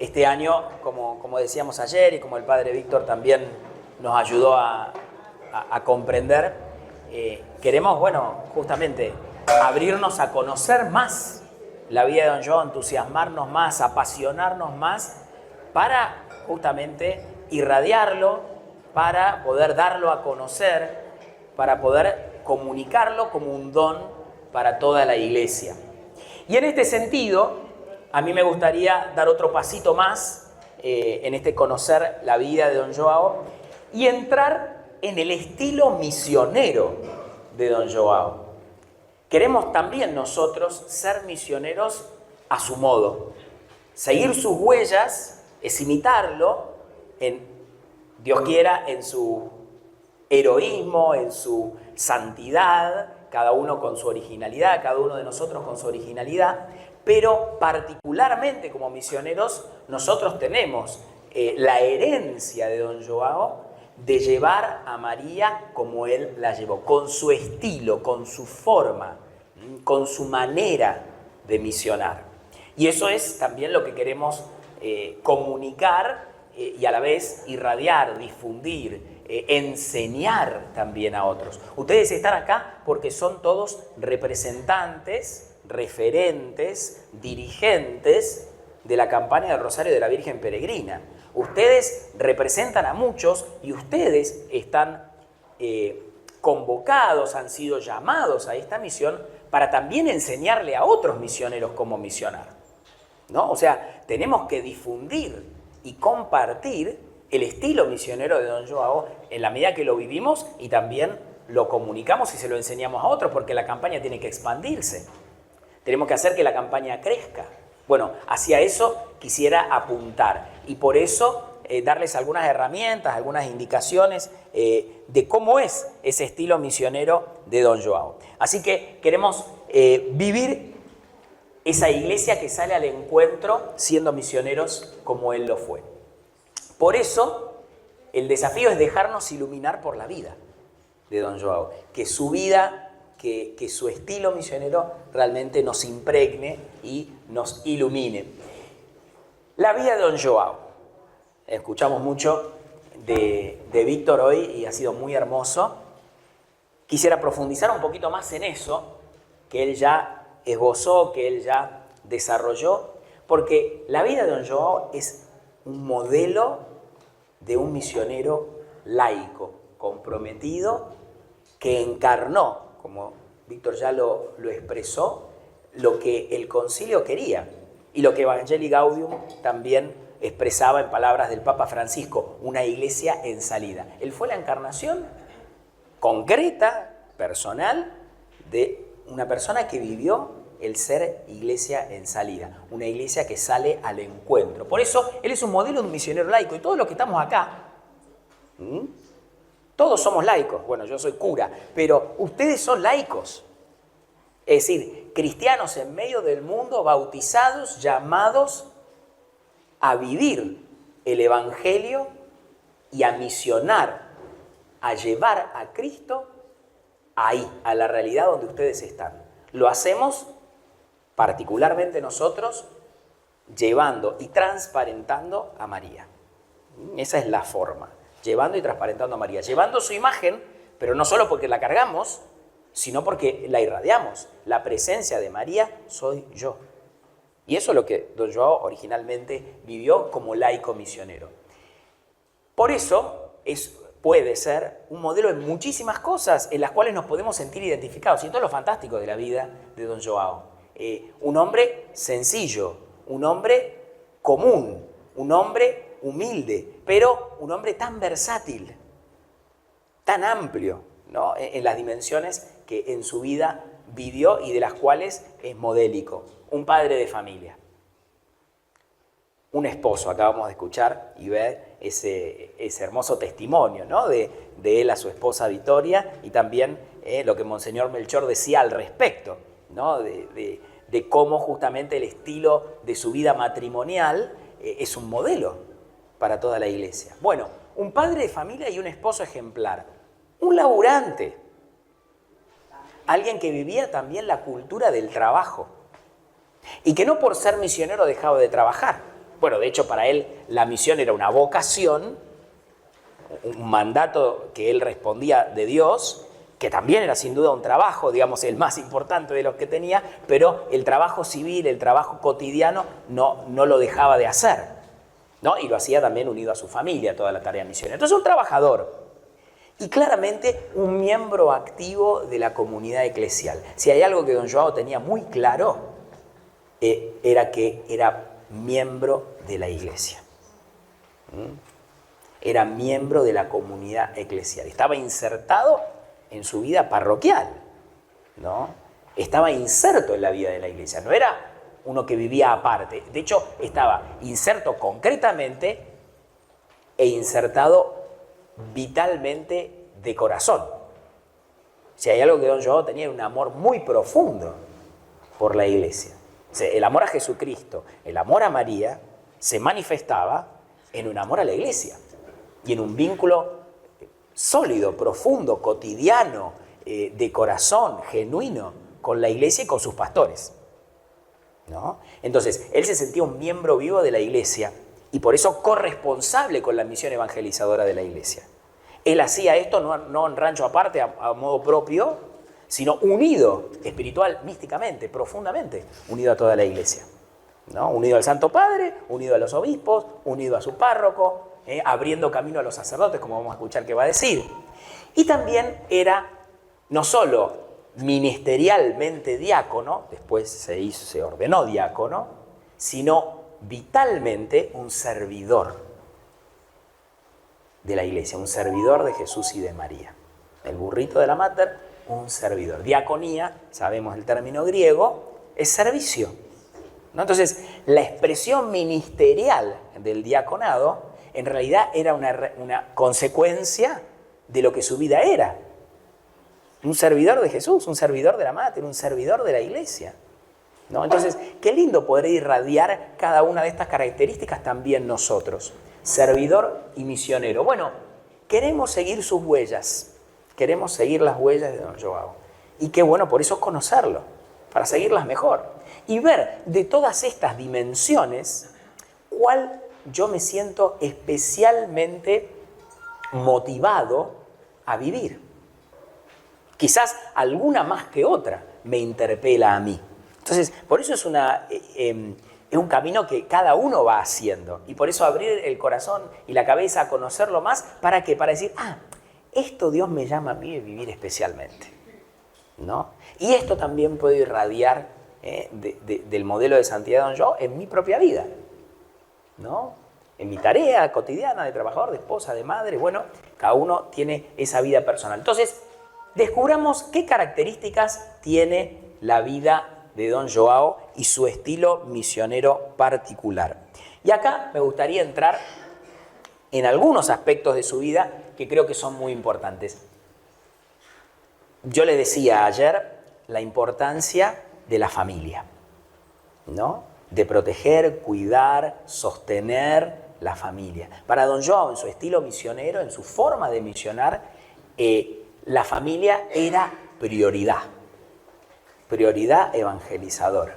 Este año, como decíamos ayer y como el padre Víctor también nos ayudó a comprender, queremos, justamente abrirnos a conocer más la vida de don Joao, entusiasmarnos más, apasionarnos más para justamente irradiarlo, para poder darlo a conocer, para poder comunicarlo como un don para toda la iglesia. Y en este sentido, a mí me gustaría dar otro pasito más en este conocer la vida de don Joao y entrar en el estilo misionero de don Joao. Queremos también nosotros ser misioneros a su modo. Seguir sus huellas es imitarlo, Dios quiera, en su heroísmo, en su santidad, cada uno con su originalidad, cada uno de nosotros con su originalidad, pero particularmente como misioneros nosotros tenemos la herencia de don Joao de llevar a María como él la llevó, con su estilo, con su forma, con su manera de misionar. Y eso es también lo que queremos comunicar y a la vez irradiar, difundir, enseñar también a otros. Ustedes están acá porque son todos representantes, referentes, dirigentes de la campaña del Rosario de la Virgen Peregrina. Ustedes representan a muchos y ustedes están convocados, han sido llamados a esta misión para también enseñarle a otros misioneros cómo misionar, ¿no? O sea, tenemos que difundir y compartir el estilo misionero de don Joao en la medida que lo vivimos y también lo comunicamos y se lo enseñamos a otros, porque la campaña tiene que expandirse. Tenemos que hacer que la campaña crezca. Bueno, hacia eso quisiera apuntar y por eso darles algunas herramientas, algunas indicaciones de cómo es ese estilo misionero de don Joao. Así que queremos vivir esa iglesia que sale al encuentro siendo misioneros como él lo fue. Por eso el desafío es dejarnos iluminar por la vida de don Joao, que su vida, que su estilo misionero realmente nos impregne y nos ilumine. La vida de don Joao. Escuchamos mucho de Víctor hoy y ha sido muy hermoso. Quisiera profundizar un poquito más en eso, que él ya esbozó, que él ya desarrolló, porque la vida de don Joao es un modelo de un misionero laico, comprometido, que encarnó, como Víctor ya lo expresó, lo que el concilio quería y lo que Evangelii Gaudium también expresaba en palabras del Papa Francisco, una iglesia en salida. Él fue la encarnación concreta, personal, de una persona que vivió el ser iglesia en salida, una iglesia que sale al encuentro. Por eso, él es un modelo de un misionero laico y todos los que estamos acá, todos somos laicos. Bueno, yo soy cura, pero ustedes son laicos. Es decir, cristianos en medio del mundo, bautizados, llamados a vivir el Evangelio y a misionar, a llevar a Cristo ahí, a la realidad donde ustedes están. Lo hacemos particularmente nosotros llevando y transparentando a María. Esa es la forma, llevando y transparentando a María, llevando su imagen, pero no solo porque la cargamos, sino porque la irradiamos. La presencia de María soy yo. Y eso es lo que don Joao originalmente vivió como laico misionero. Por eso puede ser un modelo en muchísimas cosas en las cuales nos podemos sentir identificados. Y esto es lo fantástico de la vida de don Joao. Un hombre sencillo, un hombre común, un hombre humilde, pero un hombre tan versátil, tan amplio, ¿no? En las dimensiones que en su vida vivió y de las cuales es modélico. Un padre de familia, un esposo, acabamos de escuchar y ver ese hermoso testimonio, ¿no? de él a su esposa Victoria y también lo que Monseñor Melchor decía al respecto, ¿no? de cómo justamente el estilo de su vida matrimonial es un modelo para toda la iglesia. Bueno, un padre de familia y un esposo ejemplar, un laburante, alguien que vivía también la cultura del trabajo y que no por ser misionero dejaba de trabajar. Bueno, de hecho para él la misión era una vocación, un mandato que él respondía de Dios, que también era sin duda un trabajo, digamos, el más importante de los que tenía, pero el trabajo civil, el trabajo cotidiano, no lo dejaba de hacer, ¿no? Y lo hacía también unido a su familia, toda la tarea misionera. Entonces, un trabajador y claramente un miembro activo de la comunidad eclesial. Si hay algo que don Joao tenía muy claro, era que era miembro de la iglesia. Era miembro de la comunidad eclesial. Estaba insertado en su vida parroquial, ¿no? Estaba inserto en la vida de la iglesia. No era uno que vivía aparte. De hecho, estaba inserto concretamente e insertado vitalmente de corazón. Si hay algo que don Joao tenía, era un amor muy profundo por la iglesia. O sea, el amor a Jesucristo, el amor a María, se manifestaba en un amor a la iglesia y en un vínculo sólido, profundo, cotidiano, de corazón, genuino, con la iglesia y con sus pastores, ¿no? Entonces, él se sentía un miembro vivo de la iglesia y por eso corresponsable con la misión evangelizadora de la iglesia. Él hacía esto no en rancho aparte, a modo propio, sino unido espiritual, místicamente, profundamente, unido a toda la iglesia, ¿no? Unido al Santo Padre, unido a los obispos, unido a su párroco, abriendo camino a los sacerdotes, como vamos a escuchar que va a decir. Y también era no solo ministerialmente diácono, después se ordenó diácono, sino vitalmente un servidor de la iglesia, un servidor de Jesús y de María. El burrito de la mater, un servidor. Diaconía, sabemos el término griego, es servicio, ¿no? Entonces, la expresión ministerial del diaconado en realidad era una consecuencia de lo que su vida era. Un servidor de Jesús, un servidor de la mater, un servidor de la iglesia, ¿no? Entonces, qué lindo poder irradiar cada una de estas características también nosotros. Servidor y misionero. Bueno, queremos seguir sus huellas, queremos seguir las huellas de don Joao. Y qué bueno por eso conocerlo, para seguirlas mejor. Y ver de todas estas dimensiones, cuál yo me siento especialmente motivado a vivir. Quizás alguna más que otra me interpela a mí. Entonces, por eso es un camino que cada uno va haciendo. Y por eso abrir el corazón y la cabeza a conocerlo más, ¿para qué? Para decir, esto Dios me llama a mí a vivir especialmente, ¿no? Y esto también puedo irradiar del modelo de santidad de don Joao en mi propia vida, ¿no? En mi tarea cotidiana de trabajador, de esposa, de madre. Bueno, cada uno tiene esa vida personal. Entonces, descubramos qué características tiene la vida de don Joao y su estilo misionero particular. Y acá me gustaría entrar en algunos aspectos de su vida que creo que son muy importantes. Yo les decía ayer la importancia de la familia, ¿no? De proteger, cuidar, sostener la familia. Para don Joao, en su estilo misionero, en su forma de misionar, la familia era prioridad evangelizadora.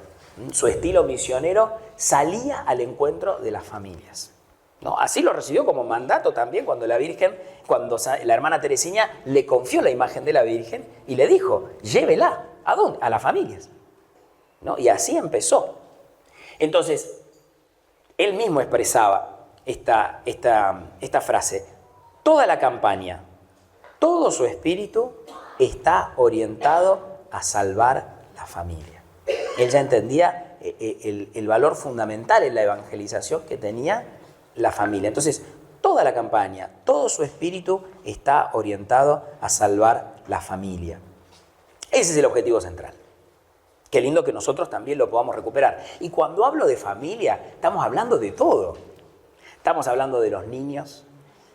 Su estilo misionero salía al encuentro de las familias, ¿no? Así lo recibió como mandato también cuando la hermana Teresina le confió la imagen de la Virgen y le dijo, llévela. ¿A dónde? A las familias, ¿no? Y así empezó. Entonces, él mismo expresaba esta frase: toda la campaña, todo su espíritu está orientado a salvar la familia. Él ya entendía el valor fundamental en la evangelización que tenía la familia. Entonces, toda la campaña, todo su espíritu está orientado a salvar la familia. Ese es el objetivo central. Qué lindo que nosotros también lo podamos recuperar. Y cuando hablo de familia, estamos hablando de todo. Estamos hablando de los niños,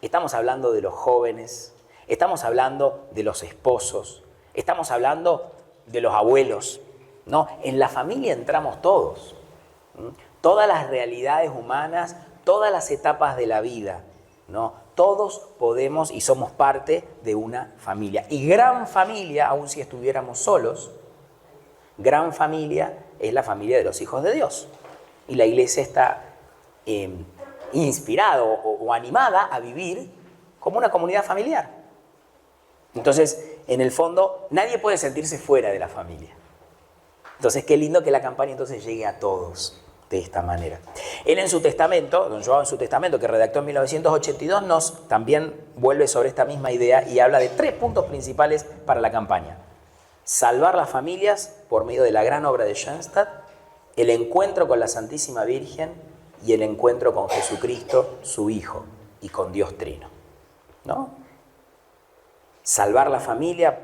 estamos hablando de los jóvenes, estamos hablando de los esposos, estamos hablando de los abuelos, ¿no? En la familia entramos todos. Todas las realidades humanas, todas las etapas de la vida, ¿no? Todos podemos y somos parte de una familia. Y gran familia, aun si estuviéramos solos, gran familia es la familia de los hijos de Dios. Y la iglesia está inspirada o animada a vivir como una comunidad familiar. Entonces, en el fondo, nadie puede sentirse fuera de la familia. Entonces, qué lindo que la campaña entonces llegue a todos de esta manera. Él en su testamento, don Joao en su testamento que redactó en 1982, nos también vuelve sobre esta misma idea y habla de 3 puntos principales para la campaña. Salvar las familias por medio de la gran obra de Schoenstatt, el encuentro con la Santísima Virgen y el encuentro con Jesucristo, su Hijo, y con Dios Trino, ¿no? Salvar la familia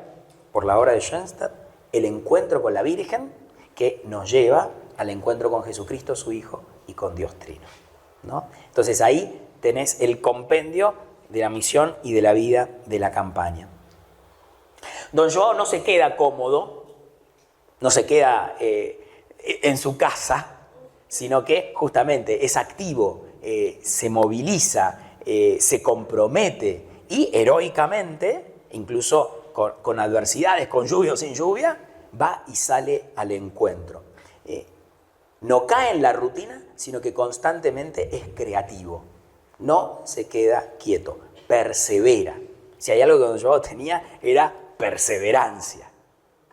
por la obra de Schoenstatt, el encuentro con la Virgen que nos lleva al encuentro con Jesucristo, su Hijo, y con Dios Trino, ¿no? Entonces ahí tenés el compendio de la misión y de la vida de la campaña. Don Joao no se queda cómodo, no se queda en su casa, sino que justamente es activo, se moviliza, se compromete y heroicamente, incluso con adversidades, con lluvia o sin lluvia, va y sale al encuentro. No cae en la rutina, sino que constantemente es creativo. No se queda quieto, persevera. Si hay algo que don Joao tenía, era perseverancia,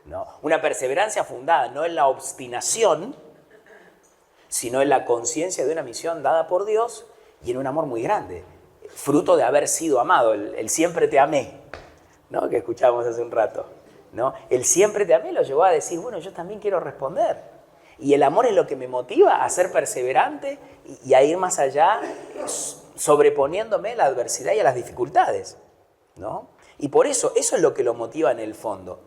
¿no? Una perseverancia fundada no en la obstinación, sino en la conciencia de una misión dada por Dios y en un amor muy grande, fruto de haber sido amado, el siempre te amé, ¿no? Que escuchábamos hace un rato, ¿no? El siempre te amé lo llevó a decir, bueno, yo también quiero responder. Y el amor es lo que me motiva a ser perseverante y a ir más allá, sobreponiéndome a la adversidad y a las dificultades, ¿no? Y por eso es lo que lo motiva en el fondo.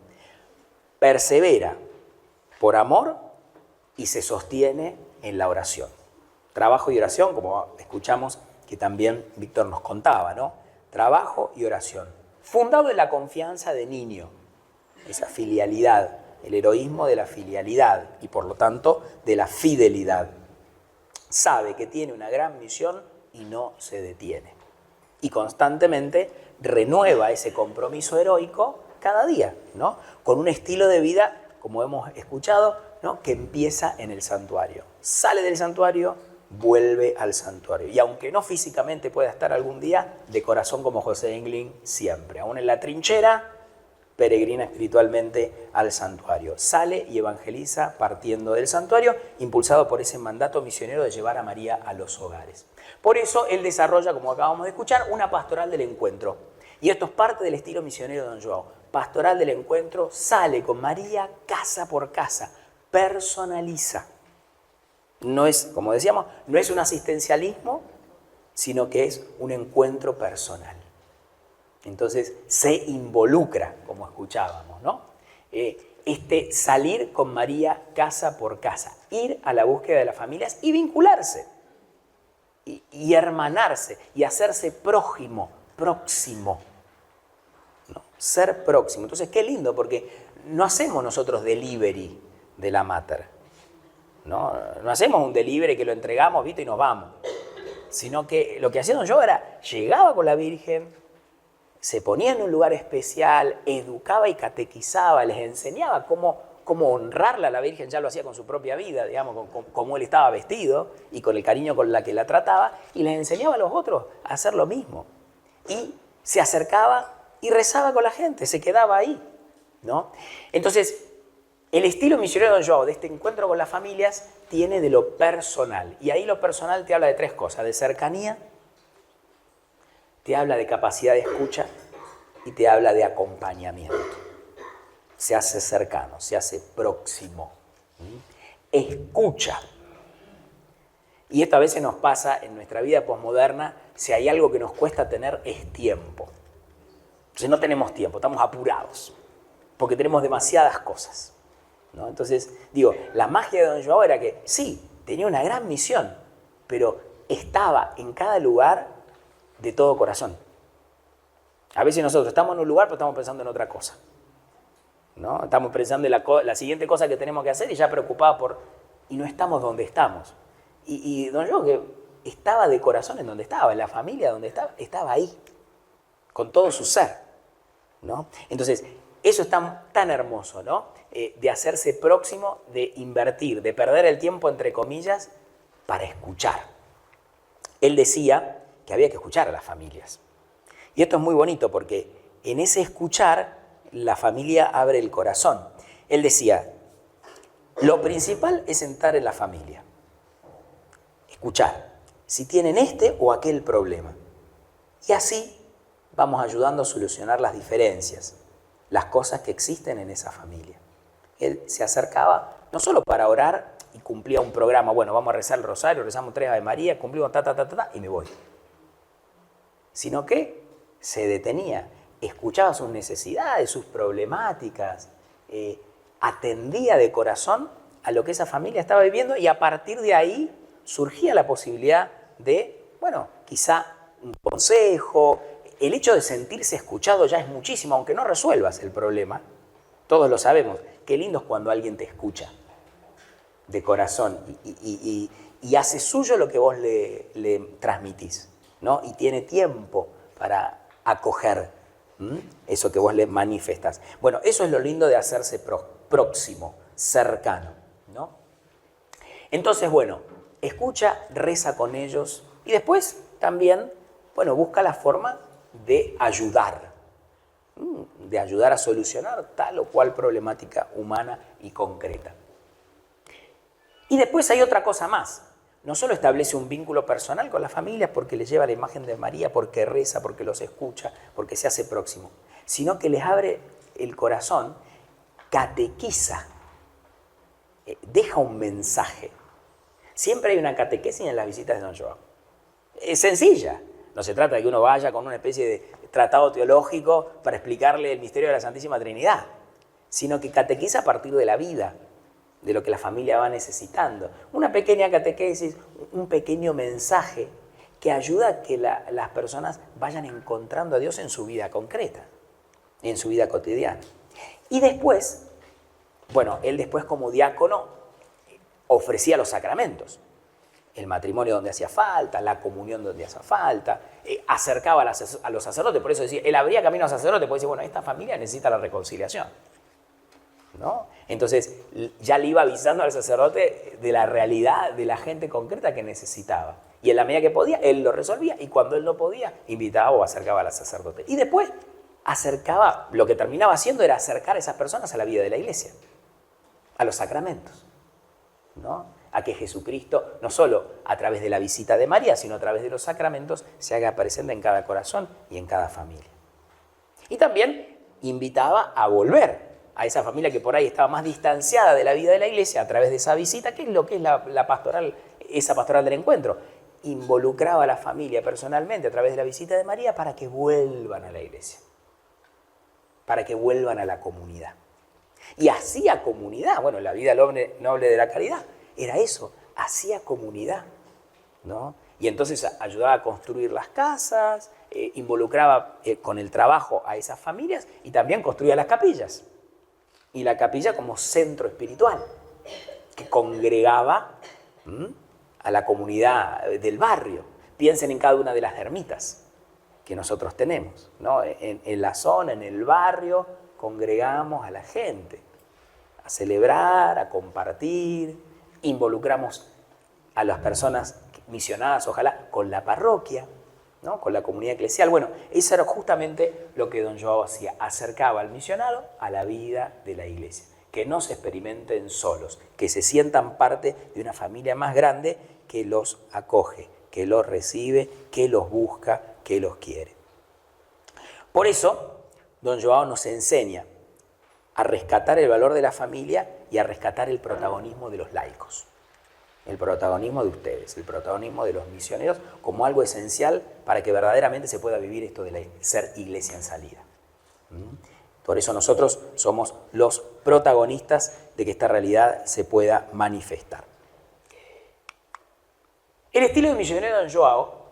Persevera por amor y se sostiene en la oración. Trabajo y oración, como escuchamos que también Víctor nos contaba, ¿no? Trabajo y oración. Fundado en la confianza de niño, esa filialidad, el heroísmo de la filialidad y por lo tanto de la fidelidad. Sabe que tiene una gran misión y no se detiene. Y constantemente renueva ese compromiso heroico cada día, ¿no? Con un estilo de vida, como hemos escuchado, ¿no? Que empieza en el santuario. Sale del santuario, vuelve al santuario. Y aunque no físicamente pueda estar algún día, de corazón como José Englin, siempre. Aún en la trinchera, peregrina espiritualmente al santuario. Sale y evangeliza partiendo del santuario, impulsado por ese mandato misionero de llevar a María a los hogares. Por eso él desarrolla, como acabamos de escuchar, una pastoral del encuentro. Y esto es parte del estilo misionero de don Joao. Pastoral del encuentro, sale con María casa por casa, personaliza. No es, como decíamos, no es un asistencialismo, sino que es un encuentro personal. Entonces se involucra, como escuchábamos, ¿no? Salir con María casa por casa, ir a la búsqueda de las familias y vincularse, y hermanarse, y hacerse próximo, ¿no? Ser próximo. Entonces, qué lindo, porque no hacemos nosotros delivery de la Mater, ¿no? No hacemos un delivery que lo entregamos, ¿viste? Y nos vamos. Sino que lo que hacía don Joao era, llegaba con la Virgen, se ponía en un lugar especial, educaba y catequizaba, les enseñaba cómo honrarla a la Virgen, ya lo hacía con su propia vida, digamos, con cómo él estaba vestido y con el cariño con la que la trataba, y les enseñaba a los otros a hacer lo mismo. Y se acercaba y rezaba con la gente, se quedaba ahí, ¿no? Entonces, el estilo misionero de don Joao, de este encuentro con las familias, tiene de lo personal. Y ahí lo personal te habla de 3 cosas, de cercanía, te habla de capacidad de escucha y te habla de acompañamiento. Se hace cercano, se hace próximo. Escucha. Y esto a veces nos pasa en nuestra vida posmoderna, si hay algo que nos cuesta tener es tiempo. Entonces no tenemos tiempo, estamos apurados, porque tenemos demasiadas cosas, ¿no? Entonces, digo, la magia de don Joao era que sí, tenía una gran misión, pero estaba en cada lugar de todo corazón. A veces nosotros estamos en un lugar, pero estamos pensando en otra cosa, ¿no? Estamos pensando en la siguiente cosa que tenemos que hacer y ya preocupados y no estamos donde estamos. Y don Joao, que estaba de corazón en donde estaba, en la familia donde estaba ahí, con todo su ser, ¿no? Entonces, eso es tan hermoso, ¿no? De hacerse próximo, de invertir, de perder el tiempo, entre comillas, para escuchar. él decía que había que escuchar a las familias. Y esto es muy bonito porque en ese escuchar la familia abre el corazón. Él decía, lo principal es entrar en la familia, escuchar si tienen este o aquel problema. Y así vamos ayudando a solucionar las diferencias, las cosas que existen en esa familia. Él se acercaba no solo para orar y cumplía un programa, bueno, vamos a rezar el rosario, rezamos 3 Ave María, cumplimos y me voy. Sino que se detenía, escuchaba sus necesidades, sus problemáticas, atendía de corazón a lo que esa familia estaba viviendo y a partir de ahí surgía la posibilidad de, bueno, quizá un consejo. El hecho de sentirse escuchado ya es muchísimo, aunque no resuelvas el problema. Todos lo sabemos. Qué lindo es cuando alguien te escucha de corazón y hace suyo lo que vos le transmitís, ¿no? Y tiene tiempo para acoger eso que vos le manifestás. Bueno, eso es lo lindo de hacerse próximo, cercano, ¿no? Entonces, bueno, escucha, reza con ellos y después también, bueno, busca la forma de ayudar a solucionar tal o cual problemática humana y concreta. Y después hay otra cosa más. No solo establece un vínculo personal con las familias porque les lleva la imagen de María, porque reza, porque los escucha, porque se hace próximo, sino que les abre el corazón, catequiza, deja un mensaje. Siempre hay una catequesis en las visitas de Don Joao. Es sencilla. No se trata de que uno vaya con una especie de tratado teológico para explicarle el misterio de la Santísima Trinidad, sino que catequiza a partir de la vida, de lo que la familia va necesitando. Una pequeña catequesis, un pequeño mensaje que ayuda a que las personas vayan encontrando a Dios en su vida concreta, en su vida cotidiana. Y después, bueno, él después como diácono ofrecía los sacramentos. El matrimonio donde hacía falta, la comunión donde hacía falta, acercaba a los sacerdotes, por eso decía, él abría camino a sacerdotes, porque decía, bueno, esta familia necesita la reconciliación, ¿no? Entonces, ya le iba avisando al sacerdote de la realidad de la gente concreta que necesitaba. Y en la medida que podía, él lo resolvía, y cuando él no podía, invitaba o acercaba al sacerdote. Y después, lo que terminaba haciendo era acercar a esas personas a la vida de la iglesia, a los sacramentos, ¿no? A que Jesucristo, no solo a través de la visita de María, sino a través de los sacramentos, se haga presente en cada corazón y en cada familia. Y también invitaba a volver a esa familia que por ahí estaba más distanciada de la vida de la iglesia a través de esa visita, que es lo que es la pastoral, esa pastoral del encuentro. Involucraba a la familia personalmente a través de la visita de María para que vuelvan a la iglesia, para que vuelvan a la comunidad. Y hacía comunidad, bueno, la vida noble de la caridad era eso, hacía comunidad, ¿no? Y entonces ayudaba a construir las casas, involucraba con el trabajo a esas familias y también construía las capillas. Y la capilla como centro espiritual, que congregaba a la comunidad del barrio. Piensen en cada una de las ermitas que nosotros tenemos, ¿no? En la zona, en el barrio, congregamos a la gente, a celebrar, a compartir, involucramos a las personas misionadas, ojalá, con la parroquia, ¿no? Con la comunidad eclesial. Bueno, eso era justamente lo que don Joao hacía, acercaba al misionado a la vida de la iglesia, que no se experimenten solos, que se sientan parte de una familia más grande que los acoge, que los recibe, que los busca, que los quiere. Por eso, don Joao nos enseña a rescatar el valor de la familia y a rescatar el protagonismo de los laicos, el protagonismo de ustedes, el protagonismo de los misioneros como algo esencial para que verdaderamente se pueda vivir esto de ser iglesia en salida. Por eso nosotros somos los protagonistas de que esta realidad se pueda manifestar. El estilo de misionero de don Joao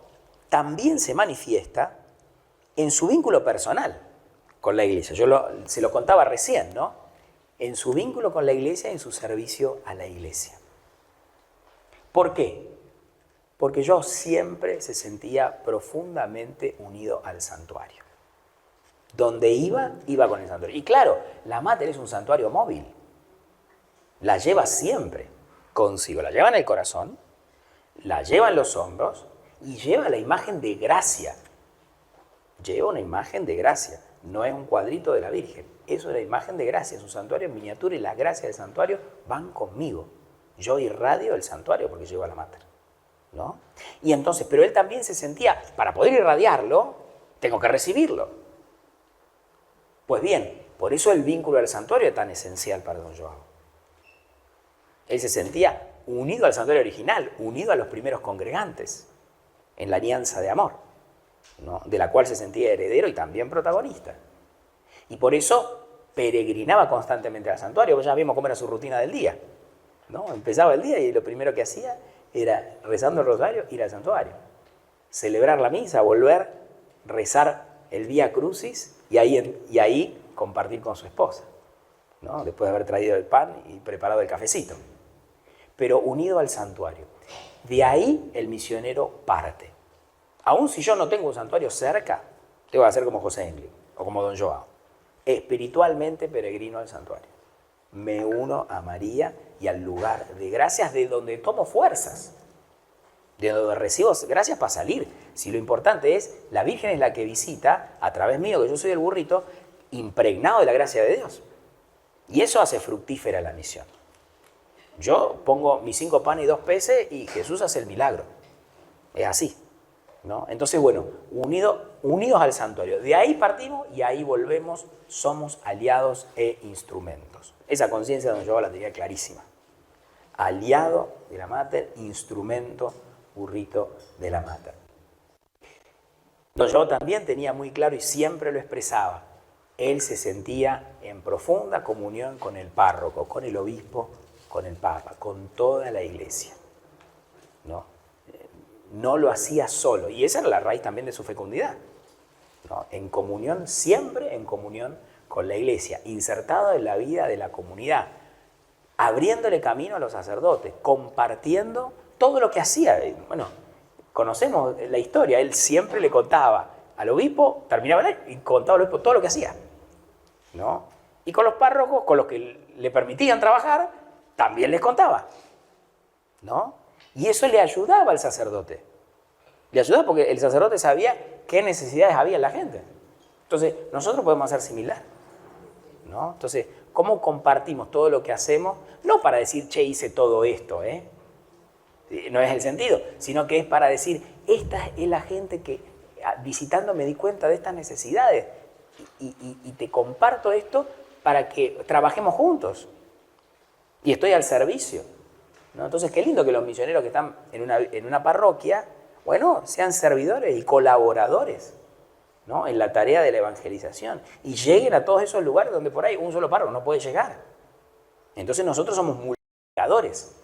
también se manifiesta en su vínculo personal con la iglesia. Se lo contaba recién, ¿no? En su vínculo con la iglesia y en su servicio a la iglesia. ¿Por qué? Porque Joao siempre se sentía profundamente unido al santuario. Donde iba con el santuario. Y claro, la Mater es un santuario móvil. La lleva siempre consigo. La lleva en el corazón, la lleva en los hombros Y lleva la imagen de gracia. Lleva una imagen de gracia. No es un cuadrito de la Virgen. Eso es la imagen de gracia. Es un santuario en miniatura y las gracias del santuario van conmigo. Yo irradio el santuario porque llevo a la Mater, ¿no? Y entonces, pero él también se sentía, para poder irradiarlo, tengo que recibirlo. Pues bien, por eso el vínculo al santuario es tan esencial para don Joao. Él se sentía unido al santuario original, unido a los primeros congregantes, en la alianza de amor, ¿no? De la cual se sentía heredero y también protagonista. Y por eso peregrinaba constantemente al santuario, pues ya vimos cómo era su rutina del día, ¿no? Empezaba el día y lo primero que hacía era, rezando el rosario, ir al santuario, celebrar la misa, volver, rezar el Vía Crucis y ahí compartir con su esposa, ¿no? Después de haber traído el pan y preparado el cafecito. Pero unido al santuario. De ahí el misionero parte. Aún si yo no tengo un santuario cerca, tengo que hacer como José Engle o como don Joao. Espiritualmente peregrino al santuario. Me uno a María y al lugar de gracias de donde tomo fuerzas, de donde recibo gracias para salir. Si lo importante es, la Virgen es la que visita, a través mío, que yo soy el burrito, impregnado de la gracia de Dios. Y eso hace fructífera la misión. Yo pongo mis 5 panes y 2 peces y Jesús hace el milagro. Es así, ¿no? Entonces, bueno, unidos al santuario. De ahí partimos y ahí volvemos, somos aliados e instrumentos. Esa conciencia de don Joao la tenía clarísima. Aliado de la Mater, instrumento, burrito de la Mater. Don Joao también tenía muy claro y siempre lo expresaba. Él se sentía en profunda comunión con el párroco, con el obispo, con el Papa, con toda la Iglesia, ¿no? No lo hacía solo, y esa era la raíz también de su fecundidad, ¿no? En comunión, siempre en comunión con la Iglesia, insertado en la vida de la comunidad, abriéndole camino a los sacerdotes, compartiendo todo lo que hacía. Bueno, conocemos la historia, él siempre le contaba al obispo, terminaba y contaba al obispo todo lo que hacía, ¿no? Y con los párrocos, con los que le permitían trabajar, también les contaba, ¿no? Y eso le ayudaba al sacerdote. Le ayudaba porque el sacerdote sabía qué necesidades había en la gente. Entonces, nosotros podemos hacer similar, ¿no? Entonces, ¿cómo compartimos todo lo que hacemos? No para decir, che, hice todo esto, ¿eh? No es el sentido, sino que es para decir, esta es la gente que visitando me di cuenta de estas necesidades y te comparto esto para que trabajemos juntos. Y estoy al servicio, ¿no? Entonces, qué lindo que los misioneros que están en una parroquia, bueno, sean servidores y colaboradores, ¿no? En la tarea de la evangelización. Y lleguen a todos esos lugares donde por ahí un solo párroco no puede llegar. Entonces, nosotros somos multiplicadores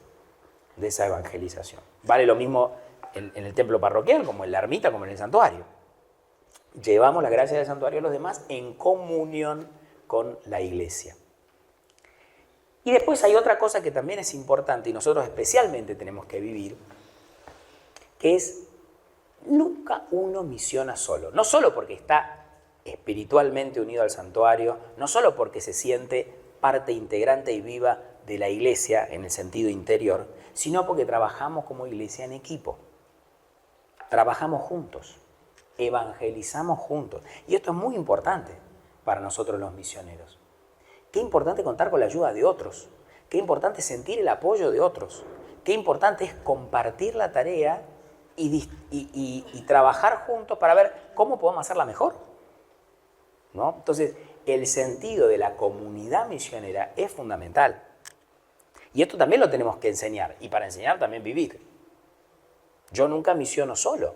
de esa evangelización. Vale lo mismo en el templo parroquial, como en la ermita, como en el santuario. Llevamos la gracia del santuario a los demás en comunión con la Iglesia. Y después hay otra cosa que también es importante y nosotros especialmente tenemos que vivir, que es nunca uno misiona solo. No solo porque está espiritualmente unido al santuario, no solo porque se siente parte integrante y viva de la Iglesia en el sentido interior, sino porque trabajamos como Iglesia en equipo. Trabajamos juntos, evangelizamos juntos. Y esto es muy importante para nosotros los misioneros. Qué importante contar con la ayuda de otros. Qué importante sentir el apoyo de otros. Qué importante es compartir la tarea y trabajar juntos para ver cómo podemos hacerla mejor, ¿no? Entonces, el sentido de la comunidad misionera es fundamental. Y esto también lo tenemos que enseñar. Y para enseñar también vivir. Yo nunca misiono solo.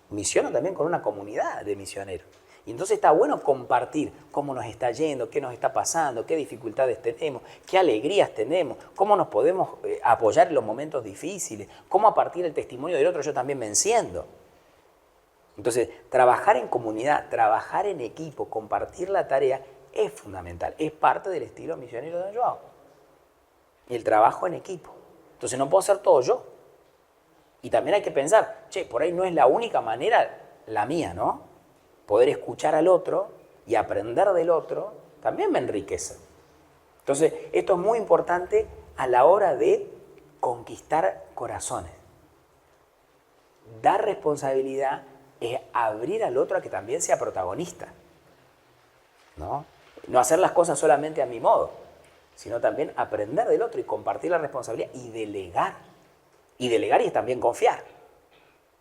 Misiono también con una comunidad de misioneros. Y entonces está bueno compartir cómo nos está yendo, qué nos está pasando, qué dificultades tenemos, qué alegrías tenemos, cómo nos podemos apoyar en los momentos difíciles, cómo a partir del testimonio del otro yo también me enciendo. Entonces, trabajar en comunidad, trabajar en equipo, compartir la tarea es fundamental, es parte del estilo misionero de don Joao. El trabajo en equipo. Entonces no puedo hacer todo yo. Y también hay que pensar, che, por ahí no es la única manera la mía, ¿no? Poder escuchar al otro y aprender del otro también me enriquece. Entonces, esto es muy importante a la hora de conquistar corazones. dar responsabilidad es abrir al otro a que también sea protagonista, ¿no? No hacer las cosas solamente a mi modo, sino también aprender del otro y compartir la responsabilidad y delegar. Y delegar es también confiar,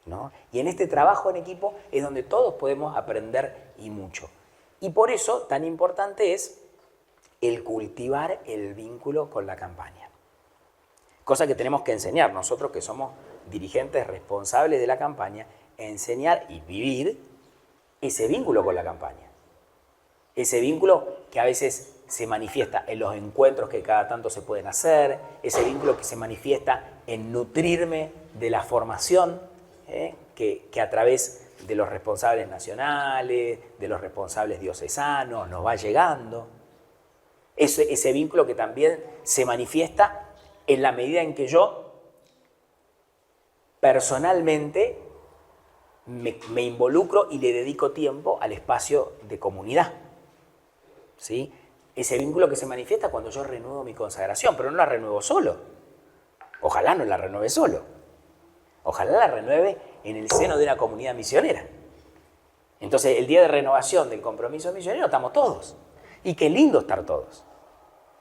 ¿no? Y en este trabajo en equipo es donde todos podemos aprender y mucho. Y por eso tan importante es el cultivar el vínculo con la campaña. Cosa que tenemos que enseñar nosotros que somos dirigentes responsables de la campaña, enseñar y vivir ese vínculo con la campaña. Ese vínculo que a veces se manifiesta en los encuentros que cada tanto se pueden hacer, ese vínculo que se manifiesta en nutrirme de la formación que a través de los responsables nacionales, de los responsables diocesanos, nos va llegando. Ese vínculo que también se manifiesta en la medida en que yo personalmente me involucro y le dedico tiempo al espacio de comunidad, ¿sí? Ese vínculo que se manifiesta cuando yo renuevo mi consagración, pero no la renuevo solo. Ojalá no la renueve solo. Ojalá la renueve en el seno de una comunidad misionera. Entonces, el día de renovación del compromiso misionero estamos todos. Y qué lindo estar todos.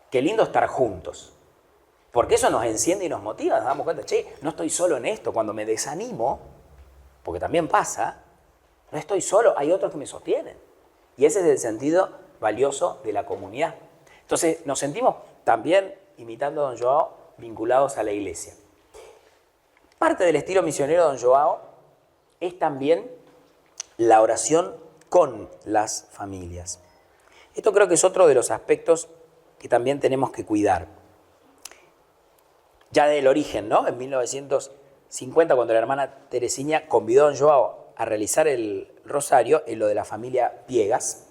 Qué lindo estar juntos. Porque eso nos enciende y nos motiva. Nos damos cuenta, che, no estoy solo en esto. Cuando me desanimo, porque también pasa, no estoy solo, hay otros que me sostienen. Y ese es el sentido valioso de la comunidad. Entonces, nos sentimos también, imitando a don Joao, vinculados a la iglesia. Parte del estilo misionero de don Joao es también la oración con las familias. Esto creo que es otro de los aspectos que también tenemos que cuidar. Ya del origen, ¿no? En 1950, cuando la hermana Teresina convidó a don Joao a realizar el rosario en lo de la familia Viegas,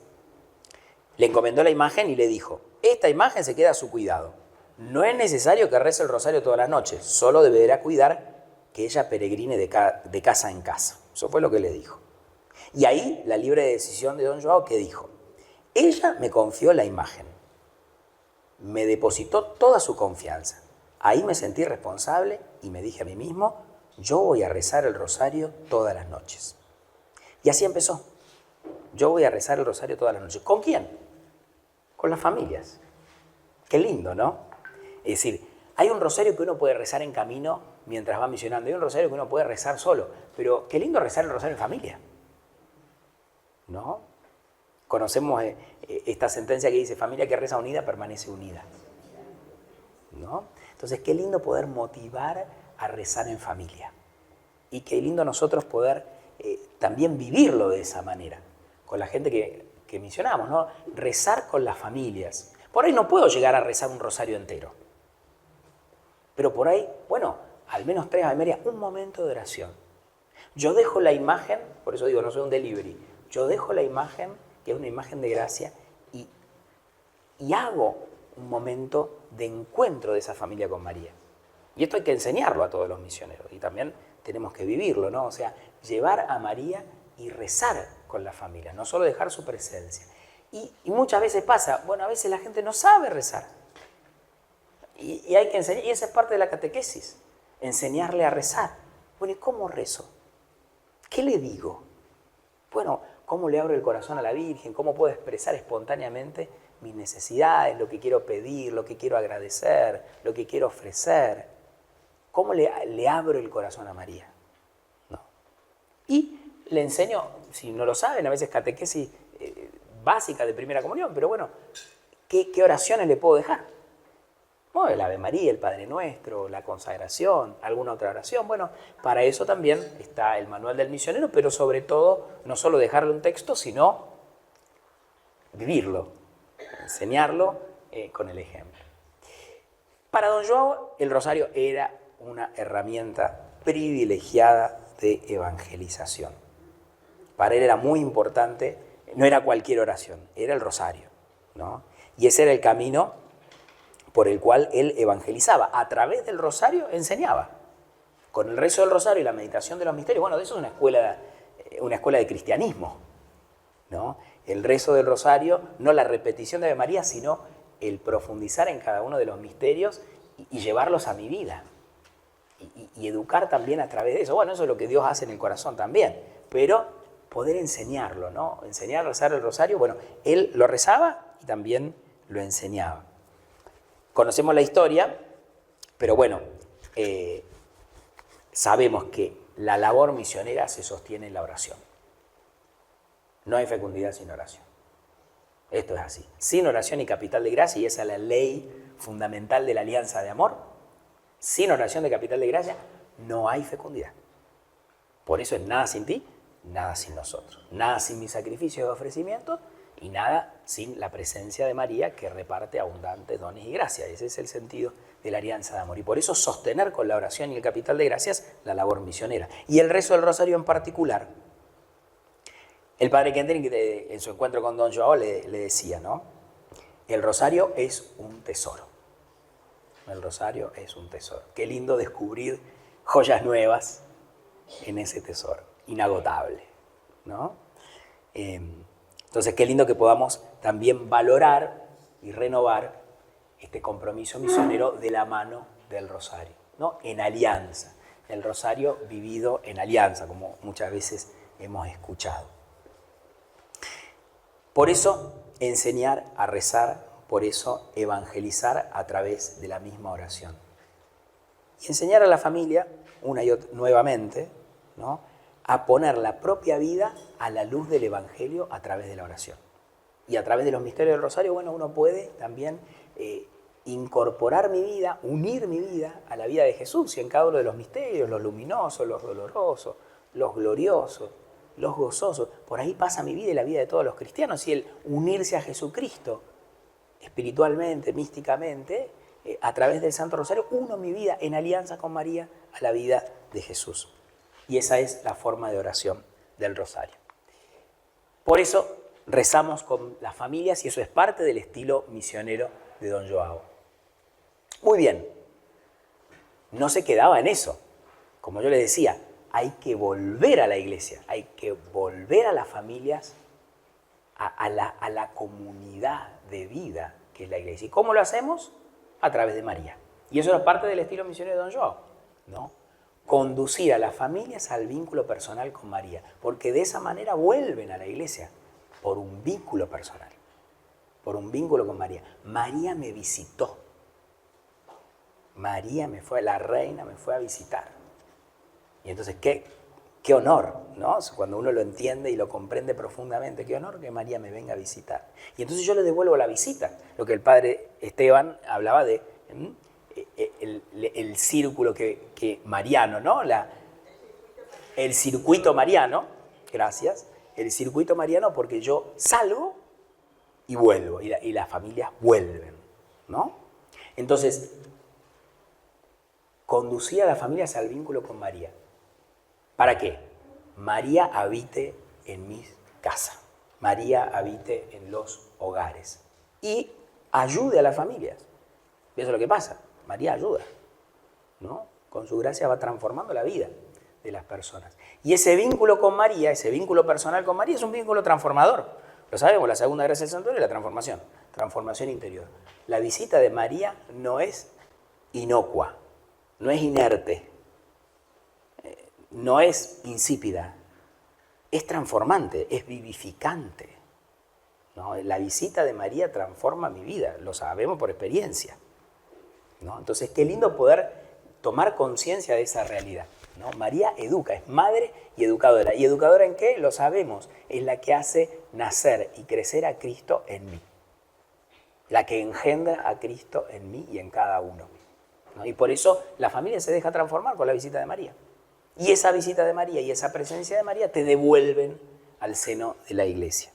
le encomendó la imagen y le dijo, esta imagen se queda a su cuidado. No es necesario que rece el rosario todas las noches, solo deberá cuidar que ella peregrine de casa en casa. Eso fue lo que le dijo. Y ahí la libre decisión de don Joao que dijo, ella me confió la imagen, me depositó toda su confianza. Ahí me sentí responsable y me dije a mí mismo, yo voy a rezar el rosario todas las noches. Y así empezó. Yo voy a rezar el rosario todas las noches. ¿Con quién? Con las familias. Qué lindo, ¿no? Es decir, hay un rosario que uno puede rezar en camino mientras va misionando. Hay un rosario que uno puede rezar solo. Pero qué lindo rezar el rosario en familia, ¿no? Conocemos esta sentencia que dice, familia que reza unida permanece unida, ¿no? Entonces, qué lindo poder motivar a rezar en familia. Y qué lindo nosotros poder también vivirlo de esa manera, con la gente que misionamos, ¿no? Rezar con las familias. Por ahí no puedo llegar a rezar un rosario entero. Pero por ahí, bueno, al menos 3 Ave María, un momento de oración. Yo dejo la imagen, por eso digo, no soy un delivery, yo dejo la imagen, que es una imagen de gracia, y hago un momento de encuentro de esa familia con María. Y esto hay que enseñarlo a todos los misioneros, y también tenemos que vivirlo, ¿no? O sea, llevar a María y rezar con la familia, no solo dejar su presencia. Y muchas veces pasa, bueno, a veces la gente no sabe rezar. Y hay que enseñar, y esa es parte de la catequesis, enseñarle a rezar. Bueno, ¿y cómo rezo? ¿Qué le digo? Bueno, ¿cómo le abro el corazón a la Virgen? ¿Cómo puedo expresar espontáneamente mis necesidades, lo que quiero pedir, lo que quiero agradecer, lo que quiero ofrecer? ¿Cómo le abro el corazón a María? ¿No? Y le enseño, si no lo saben, a veces catequesis básica de primera comunión, pero bueno, ¿qué oraciones le puedo dejar? Bueno, el Ave María, el Padre Nuestro, la consagración, alguna otra oración. Bueno, para eso también está el manual del misionero, pero sobre todo, no solo dejarle un texto, sino vivirlo, enseñarlo con el ejemplo. Para don Joao, el rosario era una herramienta privilegiada de evangelización. Para él era muy importante, no era cualquier oración, era el rosario, ¿no? Y ese era el camino por el cual él evangelizaba. A través del rosario enseñaba. Con el rezo del rosario y la meditación de los misterios, bueno, de eso es una escuela de cristianismo, ¿no? El rezo del rosario, no la repetición de Ave María, sino el profundizar en cada uno de los misterios y llevarlos a mi vida. y educar también a través de eso. Bueno, eso es lo que Dios hace en el corazón también, pero poder enseñarlo, ¿no? Enseñar a rezar el rosario, bueno, él lo rezaba y también lo enseñaba. Conocemos la historia, pero bueno, sabemos que la labor misionera se sostiene en la oración. No hay fecundidad sin oración. Esto es así. Sin oración y capital de gracia, y esa es la ley fundamental de la alianza de amor, sin oración de capital de gracia no hay fecundidad. Por eso es nada sin ti, nada sin nosotros. Nada sin mi sacrificio de ofrecimiento y nada sin la presencia de María que reparte abundantes dones y gracias. Ese es el sentido de la alianza de amor. Y por eso sostener con la oración y el capital de gracias la labor misionera. Y el rezo del rosario en particular. El padre Kendrick en su encuentro con Don Joao le decía, ¿no? El rosario es un tesoro. El rosario es un tesoro. Qué lindo descubrir joyas nuevas en ese tesoro, inagotable, ¿no? Entonces, qué lindo que podamos también valorar y renovar este compromiso misionero de la mano del rosario, ¿no? En alianza. El rosario vivido en alianza, como muchas veces hemos escuchado. Por eso, enseñar a rezar, por eso evangelizar a través de la misma oración. Y enseñar a la familia, una y otra, nuevamente, ¿no? A poner la propia vida a la luz del Evangelio a través de la oración. Y a través de los misterios del rosario, bueno, uno puede también incorporar mi vida, unir mi vida a la vida de Jesús y en cada uno de los misterios, los luminosos, los dolorosos, los gloriosos, los gozosos. Por ahí pasa mi vida y la vida de todos los cristianos y el unirse a Jesucristo espiritualmente, místicamente, a través del Santo Rosario, uno mi vida en alianza con María a la vida de Jesús. Y esa es la forma de oración del rosario. Por eso rezamos con las familias y eso es parte del estilo misionero de Don Joao. Muy bien, no se quedaba en eso. Como yo les decía, hay que volver a la iglesia, hay que volver a las familias, a la comunidad de vida que es la iglesia. ¿Y cómo lo hacemos? A través de María. Y eso es parte del estilo misionero de Don Joao, ¿no? Conducir a las familias al vínculo personal con María, porque de esa manera vuelven a la iglesia por un vínculo personal, por un vínculo con María. María me visitó, María la reina me fue a visitar. Y entonces, qué honor, ¿no? Cuando uno lo entiende y lo comprende profundamente, qué honor que María me venga a visitar. Y entonces yo le devuelvo la visita, lo que el padre Esteban hablaba de el círculo que mariano, ¿no? El circuito mariano, gracias, el circuito mariano porque yo salgo y vuelvo, y las familias vuelven, ¿no? Entonces, conducir a las familias al vínculo con María. ¿Para qué? María habite en mi casa, María habite en los hogares y ayude a las familias. Y eso es lo que pasa, María ayuda, ¿no? Con su gracia va transformando la vida de las personas. Y ese vínculo con María, ese vínculo personal con María es un vínculo transformador. Lo sabemos, la segunda gracia del santuario es la transformación interior. La visita de María no es inocua, no es inerte, no es insípida, es transformante, es vivificante, ¿no? La visita de María transforma mi vida, lo sabemos por experiencia, ¿no? Entonces, qué lindo poder tomar conciencia de esa realidad, ¿no? María educa, es madre y educadora. ¿Y educadora en qué? Lo sabemos, es la que hace nacer y crecer a Cristo en mí, la que engendra a Cristo en mí y en cada uno, ¿no? Y por eso la familia se deja transformar con la visita de María. Y esa visita de María y esa presencia de María te devuelven al seno de la iglesia.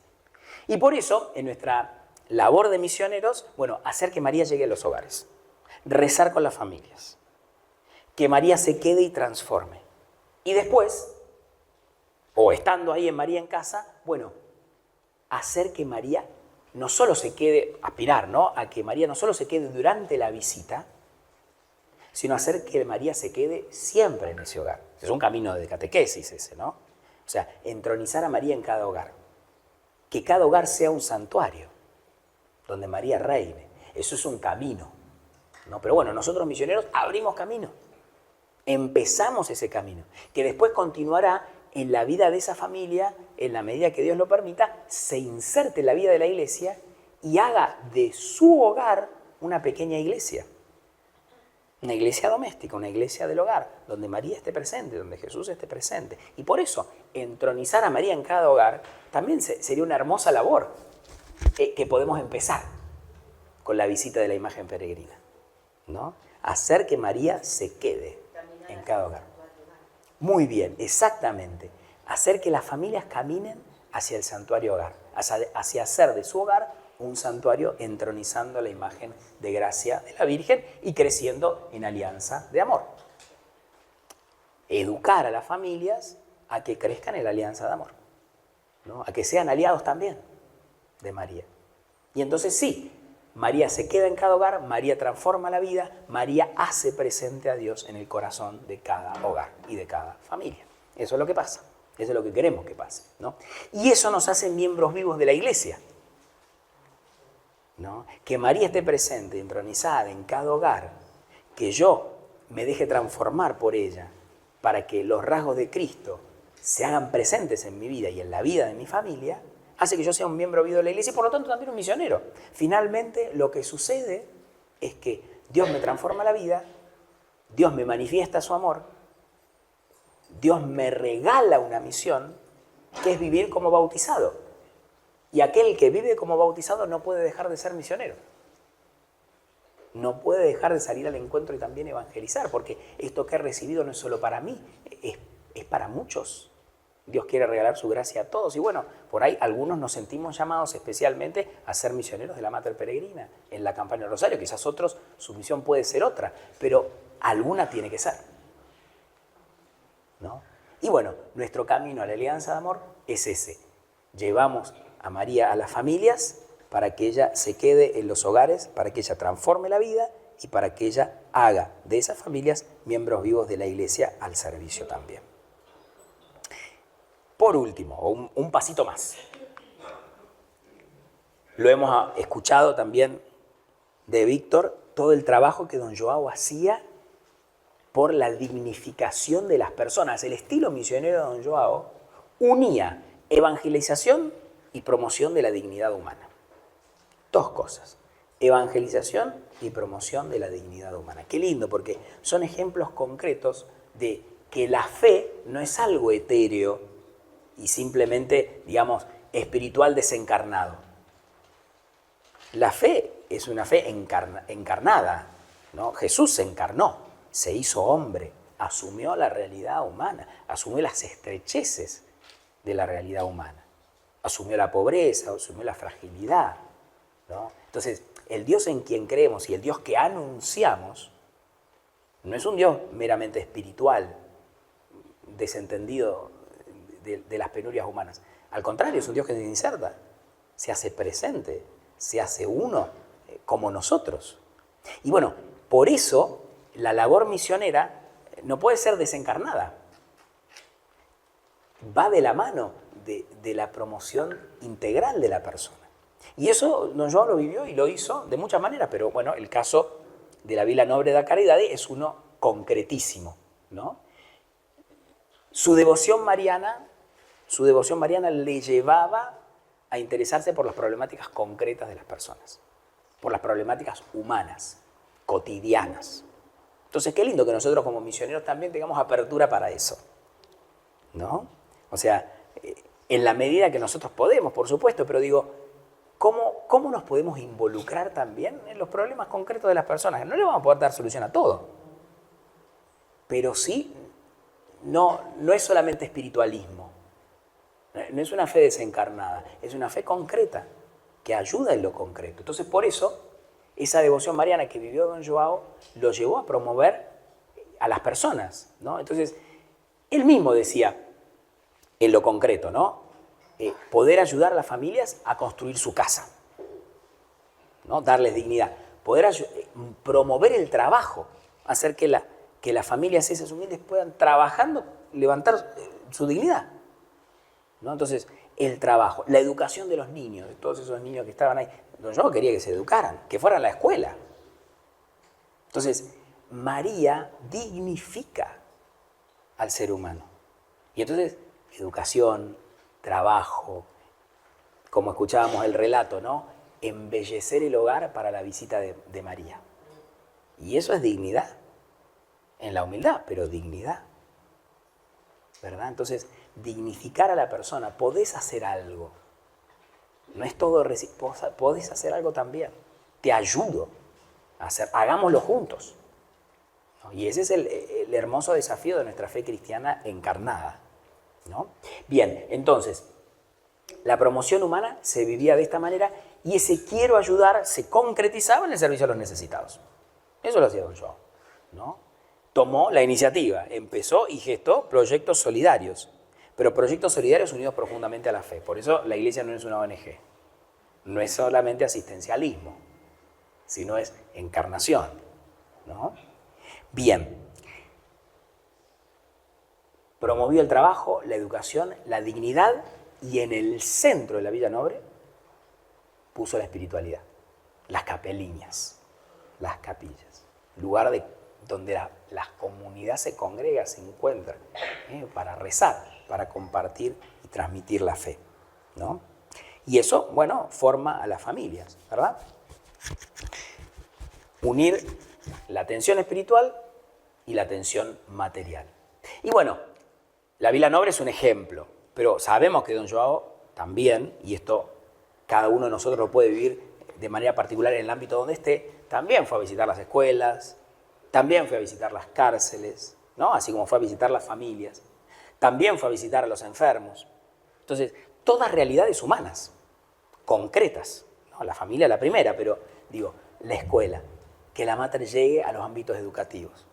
Y por eso, en nuestra labor de misioneros, bueno, hacer que María llegue a los hogares, rezar con las familias, que María se quede y transforme. Y después, o estando ahí en María en casa, bueno, hacer que María no solo se quede, aspirar, ¿no? A que María no solo se quede durante la visita, sino hacer que María se quede siempre en ese hogar. Es un camino de catequesis ese, ¿no? O sea, entronizar a María en cada hogar. Que cada hogar sea un santuario, donde María reine. Eso es un camino, ¿no? Pero bueno, nosotros misioneros abrimos camino. Empezamos ese camino, que después continuará en la vida de esa familia, en la medida que Dios lo permita, se inserte en la vida de la iglesia y haga de su hogar una pequeña iglesia. Una iglesia doméstica, una iglesia del hogar, donde María esté presente, donde Jesús esté presente. Y por eso, entronizar a María en cada hogar también sería una hermosa labor que podemos empezar con la visita de la imagen peregrina, ¿no? Hacer que María se quede en cada hogar. Muy bien, exactamente. Hacer que las familias caminen hacia el santuario hogar, hacia hacer de su hogar un santuario entronizando la imagen de gracia de la Virgen y creciendo en alianza de amor. Educar a las familias a que crezcan en la alianza de amor, ¿no? A que sean aliados también de María. Y entonces sí, María se queda en cada hogar, María transforma la vida, María hace presente a Dios en el corazón de cada hogar y de cada familia. Eso es lo que pasa, eso es lo que queremos que pase, ¿no? Y eso nos hace miembros vivos de la iglesia, ¿no? Que María esté presente, entronizada en cada hogar, que yo me deje transformar por ella para que los rasgos de Cristo se hagan presentes en mi vida y en la vida de mi familia, hace que yo sea un miembro vivo de la iglesia y por lo tanto también un misionero. Finalmente lo que sucede es que Dios me transforma la vida, Dios me manifiesta su amor, Dios me regala una misión que es vivir como bautizado. Y aquel que vive como bautizado no puede dejar de ser misionero. No puede dejar de salir al encuentro y también evangelizar, porque esto que he recibido no es solo para mí, es para muchos. Dios quiere regalar su gracia a todos. Y bueno, por ahí algunos nos sentimos llamados especialmente a ser misioneros de la Mater Peregrina en la campaña del Rosario. Quizás otros, su misión puede ser otra, pero alguna tiene que ser, ¿no? Y bueno, nuestro camino a la alianza de amor es ese. Llevamos a María a las familias para que ella se quede en los hogares, para que ella transforme la vida y para que ella haga de esas familias miembros vivos de la iglesia al servicio también. Por último, un pasito más. Lo hemos escuchado también de Víctor, todo el trabajo que don Joao hacía por la dignificación de las personas. El estilo misionero de don Joao unía evangelización y promoción de la dignidad humana. Dos cosas, evangelización y promoción de la dignidad humana. Qué lindo, porque son ejemplos concretos de que la fe no es algo etéreo y simplemente, digamos, espiritual desencarnado. La fe es una fe encarnada, ¿no? Jesús se encarnó, se hizo hombre, asumió la realidad humana, asumió las estrecheces de la realidad humana, asumió la pobreza, asumió la fragilidad, ¿no? Entonces, el Dios en quien creemos y el Dios que anunciamos no es un Dios meramente espiritual, desentendido de las penurias humanas. Al contrario, es un Dios que se inserta, se hace presente, se hace uno como nosotros. Y bueno, por eso la labor misionera no puede ser desencarnada. Va de la mano de la promoción integral de la persona. Y eso don Joao lo vivió y lo hizo de muchas maneras, pero bueno, el caso de la Vila Nobre da Caridade es uno concretísimo, ¿no? Su devoción mariana le llevaba a interesarse por las problemáticas concretas de las personas, por las problemáticas humanas, cotidianas. Entonces, qué lindo que nosotros como misioneros también tengamos apertura para eso, ¿no? O sea, en la medida que nosotros podemos, por supuesto, pero digo, ¿cómo nos podemos involucrar también en los problemas concretos de las personas? No le vamos a poder dar solución a todo, pero sí, no es solamente espiritualismo, no es una fe desencarnada, es una fe concreta que ayuda en lo concreto. Entonces, por eso, esa devoción mariana que vivió don Joao lo llevó a promover a las personas, ¿no? Entonces, él mismo decía, en lo concreto, ¿no? Poder ayudar a las familias a construir su casa, ¿no? Darles dignidad, poder promover el trabajo, hacer que las familias esas humildes puedan, trabajando, levantar su dignidad, ¿no? Entonces, el trabajo, la educación de los niños, de todos esos niños que estaban ahí. Yo quería que se educaran, que fueran a la escuela. Entonces, María dignifica al ser humano. Y entonces, educación, trabajo, como escuchábamos el relato, ¿no? Embellecer el hogar para la visita de María. Y eso es dignidad, en la humildad, pero dignidad, ¿verdad? Entonces, dignificar a la persona, podés hacer algo. No es todo, podés hacer algo también. Te ayudo a hacer, hagámoslo juntos. Y ese es el hermoso desafío de nuestra fe cristiana encarnada, ¿no? Bien, entonces, la promoción humana se vivía de esta manera y ese quiero ayudar se concretizaba en el servicio a los necesitados. Eso lo hacía don Joao, ¿no? Tomó la iniciativa, empezó y gestó proyectos solidarios, pero proyectos solidarios unidos profundamente a la fe. Por eso la iglesia no es una ONG, no es solamente asistencialismo, sino es encarnación, ¿no? Bien, promovió el trabajo, la educación, la dignidad y en el centro de la Villa Nobre puso la espiritualidad, las capeliñas, las capillas, lugar donde la comunidad se congrega, se encuentra, para rezar, para compartir y transmitir la fe, ¿no? Y eso, bueno, forma a las familias, ¿verdad? Unir la atención espiritual y la atención material. Y bueno, la Villa Nobre es un ejemplo, pero sabemos que don Joao también, y esto cada uno de nosotros lo puede vivir de manera particular en el ámbito donde esté, también fue a visitar las escuelas, también fue a visitar las cárceles, ¿no? Así como fue a visitar las familias, también fue a visitar a los enfermos. Entonces, todas realidades humanas, concretas, ¿no? La familia la primera, pero digo, la escuela, que la Mater llegue a los ámbitos educativos,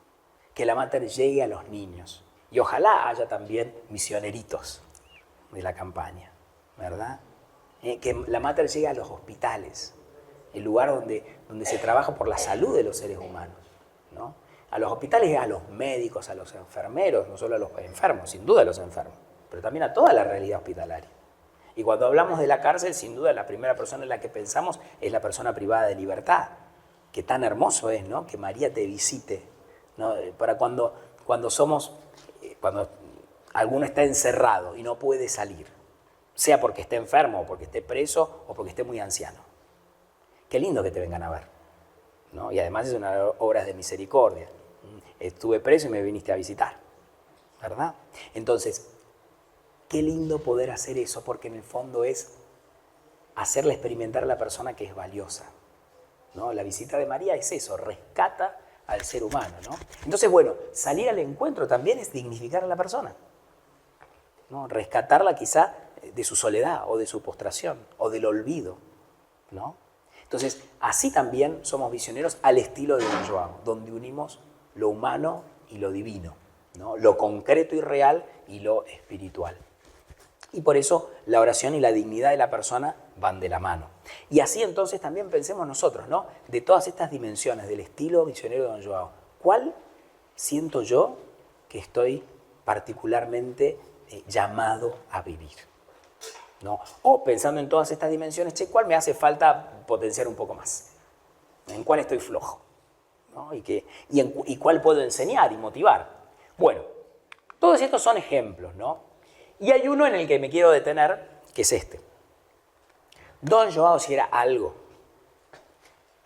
que la Mater llegue a los niños. Y ojalá haya también misioneritos de la campaña, ¿verdad? Que la Mater llegue a los hospitales, el lugar donde se trabaja por la salud de los seres humanos, ¿no? A los hospitales, a los médicos, a los enfermeros, no solo a los enfermos, sin duda a los enfermos, pero también a toda la realidad hospitalaria. Y cuando hablamos de la cárcel, sin duda la primera persona en la que pensamos es la persona privada de libertad, que tan hermoso es, ¿no? Que María te visite, ¿no? Para cuando alguno está encerrado y no puede salir, sea porque esté enfermo, o porque esté preso, o porque esté muy anciano. Qué lindo que te vengan a ver, ¿no? Y además es una obra de misericordia. Estuve preso y me viniste a visitar, ¿verdad? Entonces, qué lindo poder hacer eso, porque en el fondo es hacerle experimentar a la persona que es valiosa, ¿no? La visita de María es eso, rescata al ser humano, ¿no? Entonces, bueno, salir al encuentro también es dignificar a la persona, ¿no? Rescatarla quizá de su soledad o de su postración o del olvido, ¿no? Entonces, así también somos misioneros al estilo de don Joao, donde unimos lo humano y lo divino, ¿no? Lo concreto y real y lo espiritual. Y por eso la oración y la dignidad de la persona van de la mano. Y así entonces también pensemos nosotros, ¿no? De todas estas dimensiones del estilo misionero de don Joao, ¿cuál siento yo que estoy particularmente llamado a vivir? ¿No? O pensando en todas estas dimensiones, che, ¿cuál me hace falta potenciar un poco más? ¿En cuál estoy flojo? ¿No? ¿Y cuál puedo enseñar y motivar? Bueno, todos estos son ejemplos, ¿no? Y hay uno en el que me quiero detener, que es este. Don Joao, si era algo,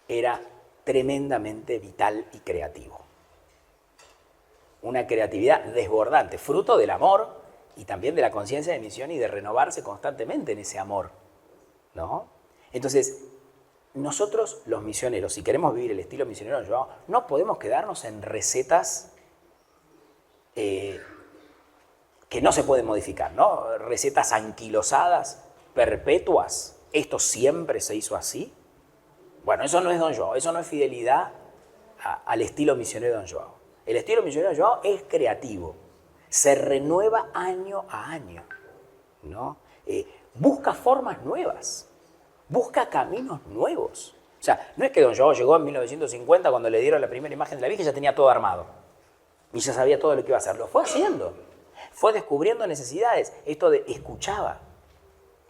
era tremendamente vital y creativo. Una creatividad desbordante, fruto del amor y también de la conciencia de misión y de renovarse constantemente en ese amor, ¿no? Entonces, nosotros los misioneros, si queremos vivir el estilo misionero de Joao, no podemos quedarnos en recetas que no se pueden modificar, ¿no? Recetas anquilosadas, perpetuas. ¿Esto siempre se hizo así? Bueno, eso no es don Joao, eso no es fidelidad al estilo misionero de don Joao. El estilo misionero de don Joao es creativo, se renueva año a año, ¿no? Busca formas nuevas, busca caminos nuevos. O sea, no es que don Joao llegó en 1950 cuando le dieron la primera imagen de la Virgen y ya tenía todo armado y ya sabía todo lo que iba a hacer. Lo fue haciendo, fue descubriendo necesidades. Esto de escuchaba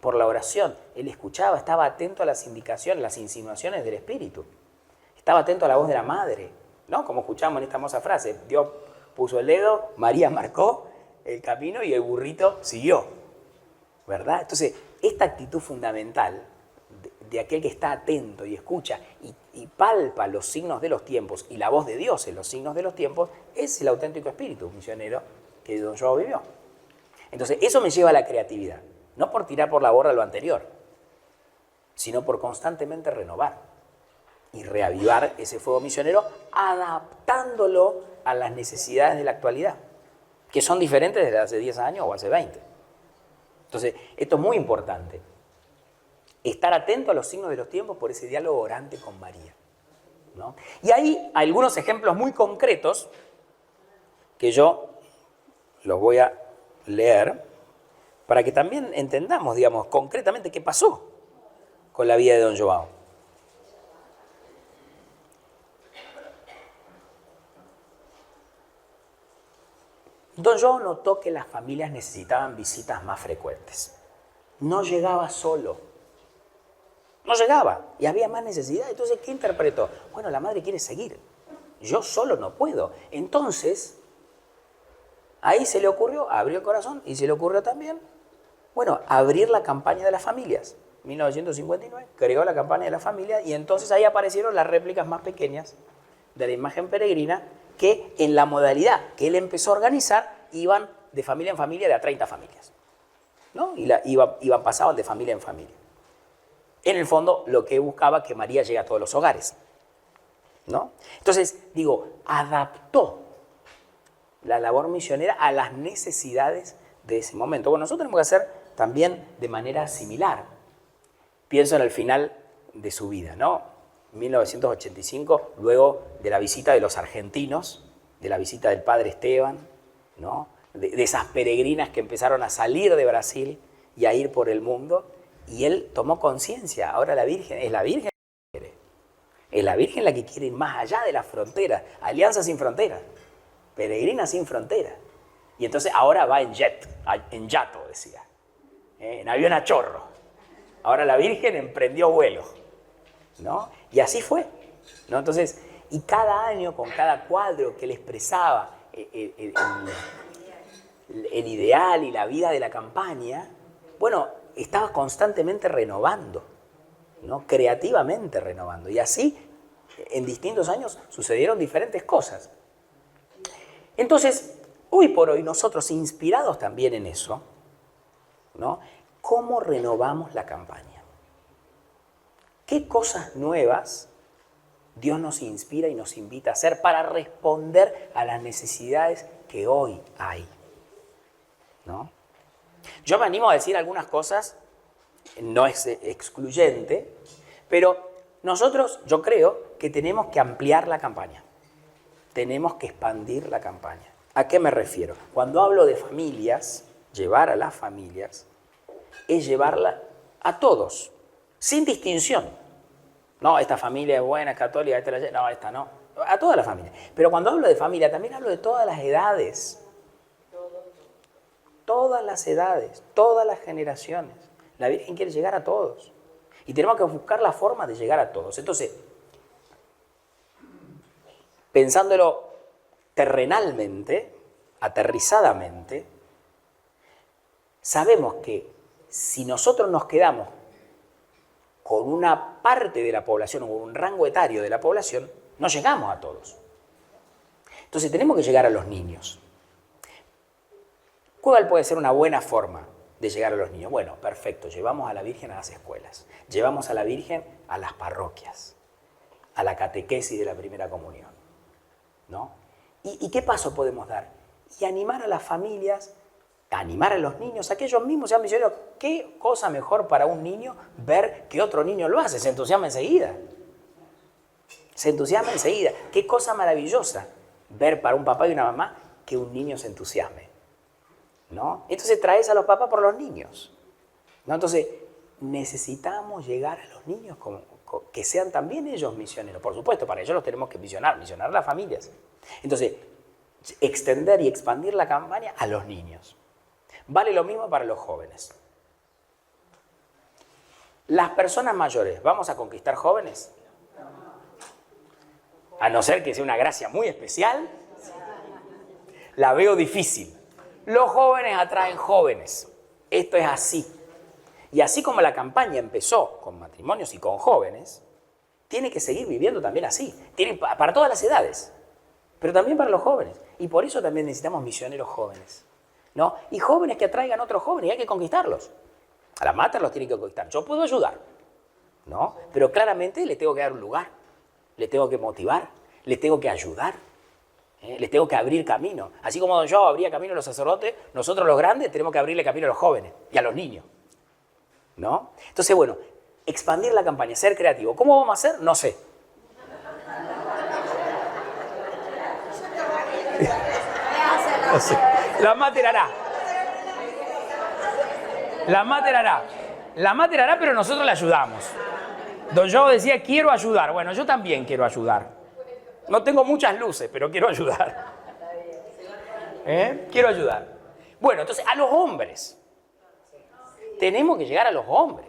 por la oración, él escuchaba, estaba atento a las indicaciones, las insinuaciones del Espíritu, estaba atento a la voz de la Madre, ¿no? Como escuchamos en esta hermosa frase, Dios puso el dedo, María marcó el camino y el burrito siguió, ¿verdad? Entonces, esta actitud fundamental de aquel que está atento y escucha y palpa los signos de los tiempos y la voz de Dios en los signos de los tiempos, es el auténtico espíritu misionero que don Joao vivió. Entonces, eso me lleva a la creatividad, no por tirar por la borda lo anterior, sino por constantemente renovar y reavivar ese fuego misionero, adaptándolo a las necesidades de la actualidad, que son diferentes desde hace 10 años o hace 20. Entonces, esto es muy importante. Estar atento a los signos de los tiempos por ese diálogo orante con María, ¿no? Y hay algunos ejemplos muy concretos que yo los voy a leer para que también entendamos, digamos, concretamente qué pasó con la vida de don Joao. Don Joao notó que las familias necesitaban visitas más frecuentes. No llegaba solo. No llegaba y había más necesidad. Entonces, ¿qué interpretó? Bueno, la madre quiere seguir. Yo solo no puedo. Entonces, ahí se le ocurrió, abrió el corazón y se le ocurrió también, bueno, abrir la campaña de las familias. 1959, creó la campaña de las familias y entonces ahí aparecieron las réplicas más pequeñas de la imagen peregrina que en la modalidad que él empezó a organizar iban de familia en familia, de a 30 familias, ¿no? Y pasaban de familia en familia. En el fondo, lo que buscaba que María llegue a todos los hogares, ¿no? Entonces, digo, adaptó la labor misionera a las necesidades de ese momento. Bueno, nosotros tenemos que hacer también de manera similar. Pienso en el final de su vida, ¿no? 1985, luego de la visita de los argentinos, de la visita del padre Esteban, ¿no? De esas peregrinas que empezaron a salir de Brasil y a ir por el mundo. Y él tomó conciencia, ahora la Virgen es la Virgen la que quiere. Es la Virgen la que quiere ir más allá de las fronteras, alianza sin fronteras, peregrina sin fronteras. Y entonces ahora va en yato, decía, en avión a chorro. Ahora la Virgen emprendió vuelo, ¿no? Y así fue, ¿no? Entonces, y cada año con cada cuadro que le expresaba el ideal y la vida de la campaña, bueno, estaba constantemente renovando, ¿no? Creativamente renovando. Y así, en distintos años, sucedieron diferentes cosas. Entonces, hoy por hoy, nosotros, inspirados también en eso, ¿no? ¿Cómo renovamos la campaña? ¿Qué cosas nuevas Dios nos inspira y nos invita a hacer para responder a las necesidades que hoy hay, ¿no? Yo me animo a decir algunas cosas, no es excluyente, pero nosotros, yo creo que tenemos que ampliar la campaña. Tenemos que expandir la campaña. ¿A qué me refiero? Cuando hablo de familias, llevar a las familias, es llevarla a todos, sin distinción. No, esta familia es buena, es católica, no, esta no. A toda la familia. Pero cuando hablo de familia, también hablo de todas las edades. Todas las edades, todas las generaciones. La Virgen quiere llegar a todos. Y tenemos que buscar la forma de llegar a todos. Entonces, pensándolo terrenalmente, aterrizadamente, sabemos que si nosotros nos quedamos con una parte de la población o con un rango etario de la población, no llegamos a todos. Entonces tenemos que llegar a los niños. ¿Cuál puede ser una buena forma de llegar a los niños? Bueno, perfecto, llevamos a la Virgen a las escuelas, llevamos a la Virgen a las parroquias, a la catequesis de la primera comunión, ¿no? ¿Y qué paso podemos dar? Y animar a las familias, animar a los niños, a que ellos mismos sean misioneros. ¿Qué cosa mejor para un niño ver que otro niño lo hace? Se entusiasma enseguida. Se entusiasma enseguida. Qué cosa maravillosa ver para un papá y una mamá que un niño se entusiasme, ¿no? Entonces traes a los papás por los niños, ¿no? Entonces necesitamos llegar a los niños que sean también ellos misioneros. Por supuesto, para ellos los tenemos que misionar a las familias. Entonces, extender y expandir la campaña a los niños. Vale lo mismo para los jóvenes. Las personas mayores, ¿vamos a conquistar jóvenes? A no ser que sea una gracia muy especial, la veo difícil. Los jóvenes atraen jóvenes. Esto es así. Y así como la campaña empezó con matrimonios y con jóvenes, tiene que seguir viviendo también así. Tiene para todas las edades, pero también para los jóvenes. Y por eso también necesitamos misioneros jóvenes, ¿no? Y jóvenes que atraigan a otros jóvenes, y hay que conquistarlos. A la mater los tienen que conquistar. Yo puedo ayudar, ¿no? Pero claramente le tengo que dar un lugar, le tengo que motivar, le tengo que ayudar, les tengo que abrir camino. Así como Don Joao abría camino a los sacerdotes, nosotros los grandes tenemos que abrirle camino a los jóvenes y a los niños, ¿no? Entonces, bueno, expandir la campaña, ser creativo. ¿Cómo vamos a hacer? No sé. No sé. La mater hará. La mater hará. La mater hará, pero nosotros le ayudamos. Don Joao decía, quiero ayudar. Bueno, yo también quiero ayudar. No tengo muchas luces, pero quiero ayudar. Quiero ayudar. Bueno, entonces, a los hombres. Tenemos que llegar a los hombres.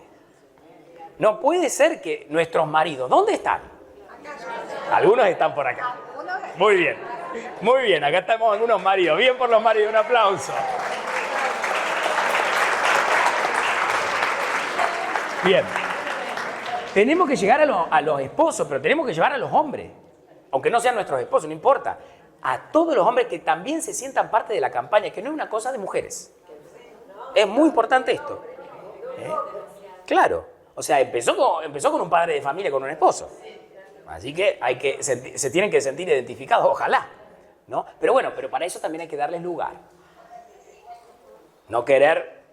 No puede ser que nuestros maridos, ¿dónde están? Algunos están por acá. Muy bien, muy bien. Acá estamos algunos maridos. Bien por los maridos, un aplauso. Bien. Tenemos que llegar a los esposos, pero tenemos que llevar a los hombres. Aunque no sean nuestros esposos, no importa. A todos los hombres que también se sientan parte de la campaña, que no es una cosa de mujeres. Es muy importante esto. Claro. O sea, empezó con un padre de familia, con un esposo. Así que se tienen que sentir identificados, ojalá, ¿no? Pero bueno, pero para eso también hay que darles lugar. No querer...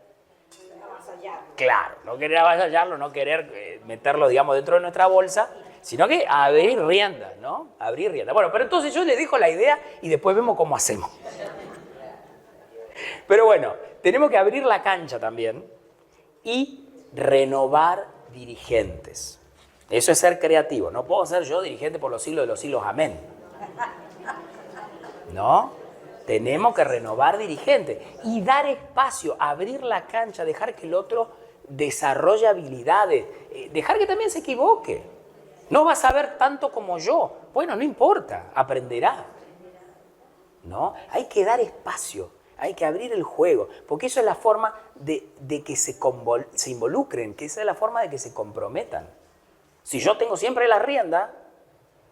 Claro, no querer avasallarlo, no querer meterlo, digamos, dentro de nuestra bolsa, sino que abrir riendas, ¿no? Abrir riendas. Bueno, pero entonces yo les dejo la idea y después vemos cómo hacemos. Pero bueno, tenemos que abrir la cancha también y renovar dirigentes. Eso es ser creativo. No puedo ser yo dirigente por los siglos de los siglos. Amén. ¿No? Tenemos que renovar dirigentes y dar espacio, abrir la cancha, dejar que el otro desarrolle habilidades, dejar que también se equivoque. No va a saber tanto como yo. Bueno, no importa, aprenderá. ¿No? Hay que dar espacio, hay que abrir el juego, porque eso es la forma de que se involucren, que esa es la forma de que se comprometan. Si yo tengo siempre la rienda,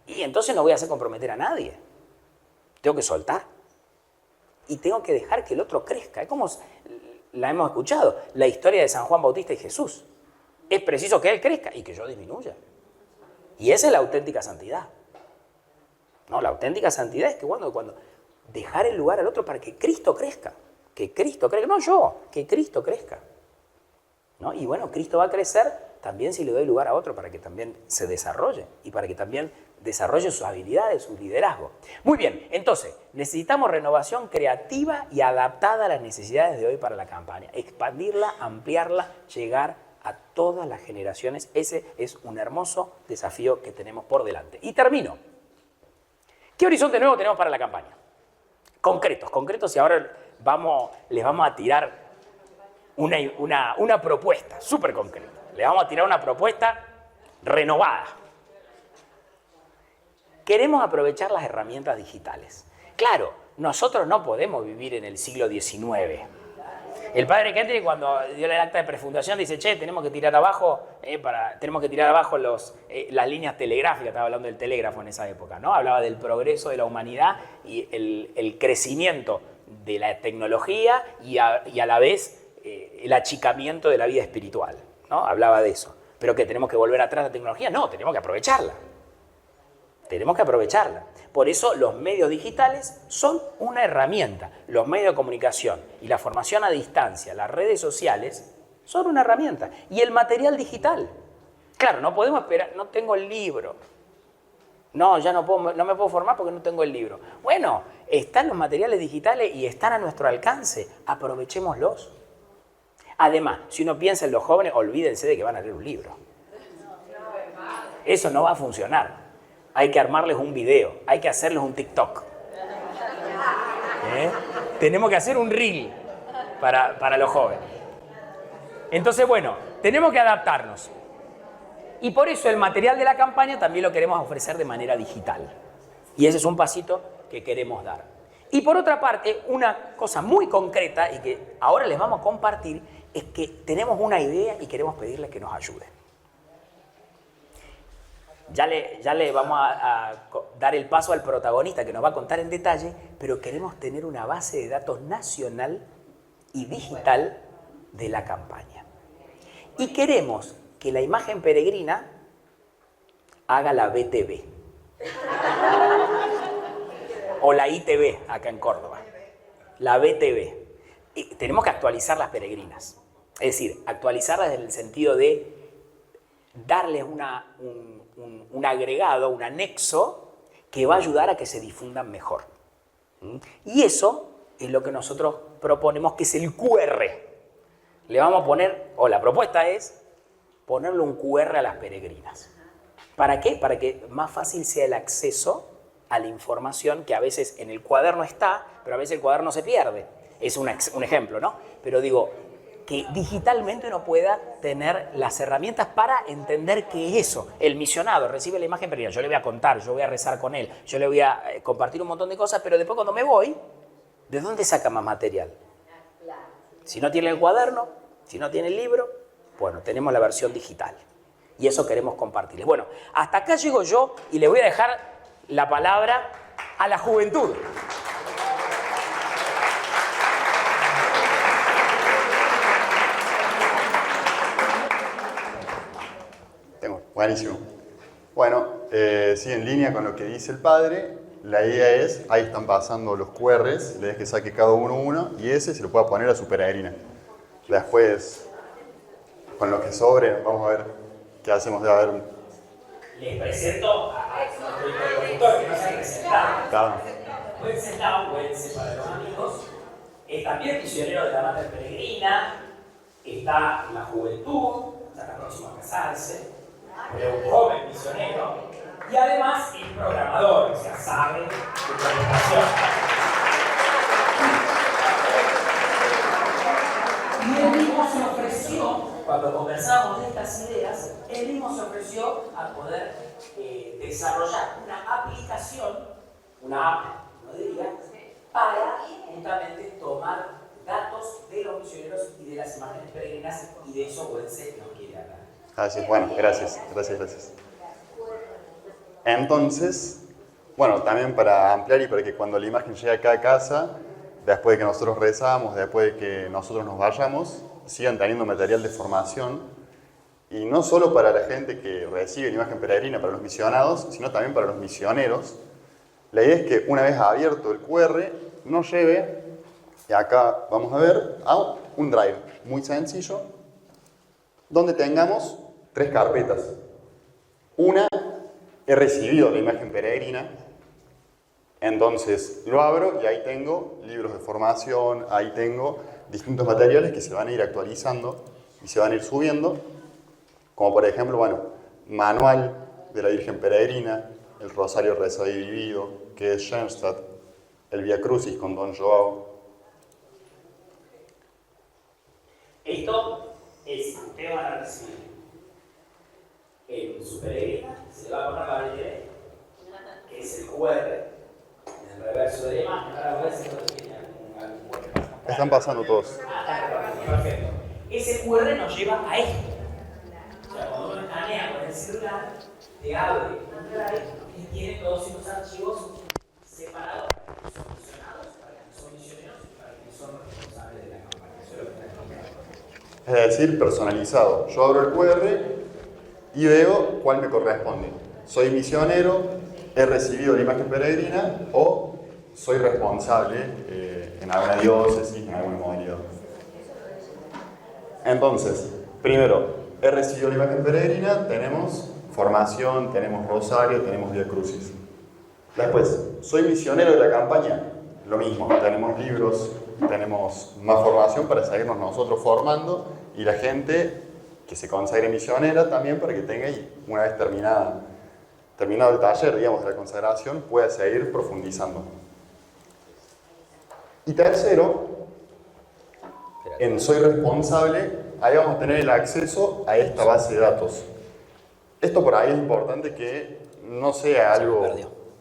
y entonces no voy a hacer comprometer a nadie. Tengo que soltar. Y tengo que dejar que el otro crezca. Es como la hemos escuchado, la historia de San Juan Bautista y Jesús. Es preciso que él crezca y que yo disminuya. Y esa es la auténtica santidad. No, la auténtica santidad es que cuando dejar el lugar al otro para que Cristo crezca. Que Cristo crezca, no yo, que Cristo crezca. ¿No? Y bueno, Cristo va a crecer también si le doy lugar a otro para que también se desarrolle y para que también desarrolle sus habilidades, su liderazgo. Muy bien, entonces, necesitamos renovación creativa y adaptada a las necesidades de hoy para la campaña. Expandirla, ampliarla, llegar a todas las generaciones. Ese es un hermoso desafío que tenemos por delante. Y termino. ¿Qué horizonte nuevo tenemos para la campaña? Concretos, y ahora les vamos a tirar una propuesta súper concreta. Les vamos a tirar una propuesta renovada. Queremos aprovechar las herramientas digitales. Claro, nosotros no podemos vivir en el siglo XIX. El padre Kendrick, cuando dio el acta de prefundación, dice, tenemos que tirar abajo, las líneas telegráficas. Estaba hablando del telégrafo en esa época, ¿no? Hablaba del progreso de la humanidad y el crecimiento de la tecnología y a la vez el achicamiento de la vida espiritual, ¿no? Hablaba de eso. ¿Pero que tenemos que volver atrás de la tecnología? No, tenemos que aprovecharla. Tenemos que aprovecharla. Por eso los medios digitales son una herramienta. Los medios de comunicación y la formación a distancia, las redes sociales, son una herramienta. Y el material digital. Claro, no podemos esperar, no tengo el libro. No, ya no me puedo formar porque no tengo el libro. Bueno, están los materiales digitales y están a nuestro alcance. Aprovechémoslos. Además, si uno piensa en los jóvenes, olvídense de que van a leer un libro. Eso no va a funcionar. Hay que armarles un video, hay que hacerles un TikTok. Tenemos que hacer un reel para los jóvenes. Entonces, bueno, tenemos que adaptarnos. Y por eso el material de la campaña también lo queremos ofrecer de manera digital. Y ese es un pasito que queremos dar. Y por otra parte, una cosa muy concreta y que ahora les vamos a compartir es que tenemos una idea y queremos pedirles que nos ayuden. Ya le vamos a dar el paso al protagonista que nos va a contar en detalle, pero queremos tener una base de datos nacional y digital de la campaña. Y queremos que la imagen peregrina haga la BTV. O la ITV, acá en Córdoba. La BTV. Y tenemos que actualizar las peregrinas. Es decir, actualizarlas en el sentido de darles un agregado, un anexo que va a ayudar a que se difundan mejor. Y eso es lo que nosotros proponemos, que es el QR. Le vamos a poner, o la propuesta es ponerle un QR a las peregrinas. ¿Para qué? Para que más fácil sea el acceso a la información que a veces en el cuaderno está, pero a veces el cuaderno se pierde. Es un ejemplo, ¿no? Pero digo, que digitalmente uno pueda tener las herramientas para entender qué es eso. El misionado recibe la imagen peregrina, yo le voy a contar, yo voy a rezar con él, yo le voy a compartir un montón de cosas, pero después cuando me voy, ¿de dónde saca más material? Si no tiene el cuaderno, si no tiene el libro, bueno, tenemos la versión digital. Y eso queremos compartirles. Bueno, hasta acá llego yo y les voy a dejar la palabra a la juventud. Buenísimo. Bueno, sí, en línea con lo que dice el padre, la idea es, ahí están pasando los QRs, le des que saque cada uno y ese se lo pueda poner a su peregrina. Después, con lo que sobre, vamos a ver qué hacemos de haber. Les presento a nuestro interlocutor que no se ha presentado. Claro. Buen sentado, para los amigos. Es también misionero de la Mater Peregrina, está en la juventud, ya está próximo a casarse. Pero un joven misionero y además es programador, o sea, sabe de programación. Y él mismo se ofreció, cuando conversamos de estas ideas, él mismo se ofreció a poder desarrollar una aplicación, una app, no diría, para justamente tomar datos de los misioneros y de las imágenes peregrinas, y de eso Wense nos quiere hablar. Así es, bueno, gracias. Entonces, bueno, también para ampliar y para que cuando la imagen llegue a cada casa, después de que nosotros rezamos, después de que nosotros nos vayamos, sigan teniendo material de formación, y no solo para la gente que recibe la imagen peregrina, para los misionados, sino también para los misioneros. La idea es que una vez abierto el QR, nos lleve, y acá vamos a ver, a un drive muy sencillo, donde tengamos 3 carpetas. Una, he recibido la imagen peregrina, entonces lo abro y ahí tengo libros de formación, ahí tengo distintos materiales que se van a ir actualizando y se van a ir subiendo, como por ejemplo, bueno, manual de la Virgen Peregrina, el Rosario Rezado y Vivido, que es Schoenstatt, el Vía Crucis con Don Joao. Esto es, ustedes van a recibir en su peregrina, se le va a poner la BTV, que es el QR, en el reverso de la imagen, para ver si no tiene algún QR. Están pasando todos. Perfecto. Ese QR nos lleva a esto. O sea, cuando uno escanea con el celular, te abre un drive y tiene todos esos archivos separados para que son misionados, para que son misioneros y para que son responsables de la campaña. Eso es lo que está explicando. Es decir, personalizado. Yo abro el QR y veo cuál me corresponde. ¿Soy misionero? ¿He recibido la imagen peregrina? ¿O soy responsable en alguna diócesis, en alguna modalidad? Entonces, primero, he recibido la imagen peregrina, tenemos formación, tenemos rosario, tenemos Vía Crucis. Después, ¿soy misionero de la campaña? Lo mismo, tenemos libros, tenemos más formación para seguirnos nosotros formando y la gente que se consagre misionera también para que tenga, y una vez terminado el taller, digamos, de la consagración, pueda seguir profundizando. Y tercero, en Soy Responsable, ahí vamos a tener el acceso a esta base de datos. Esto por ahí es importante que no sea algo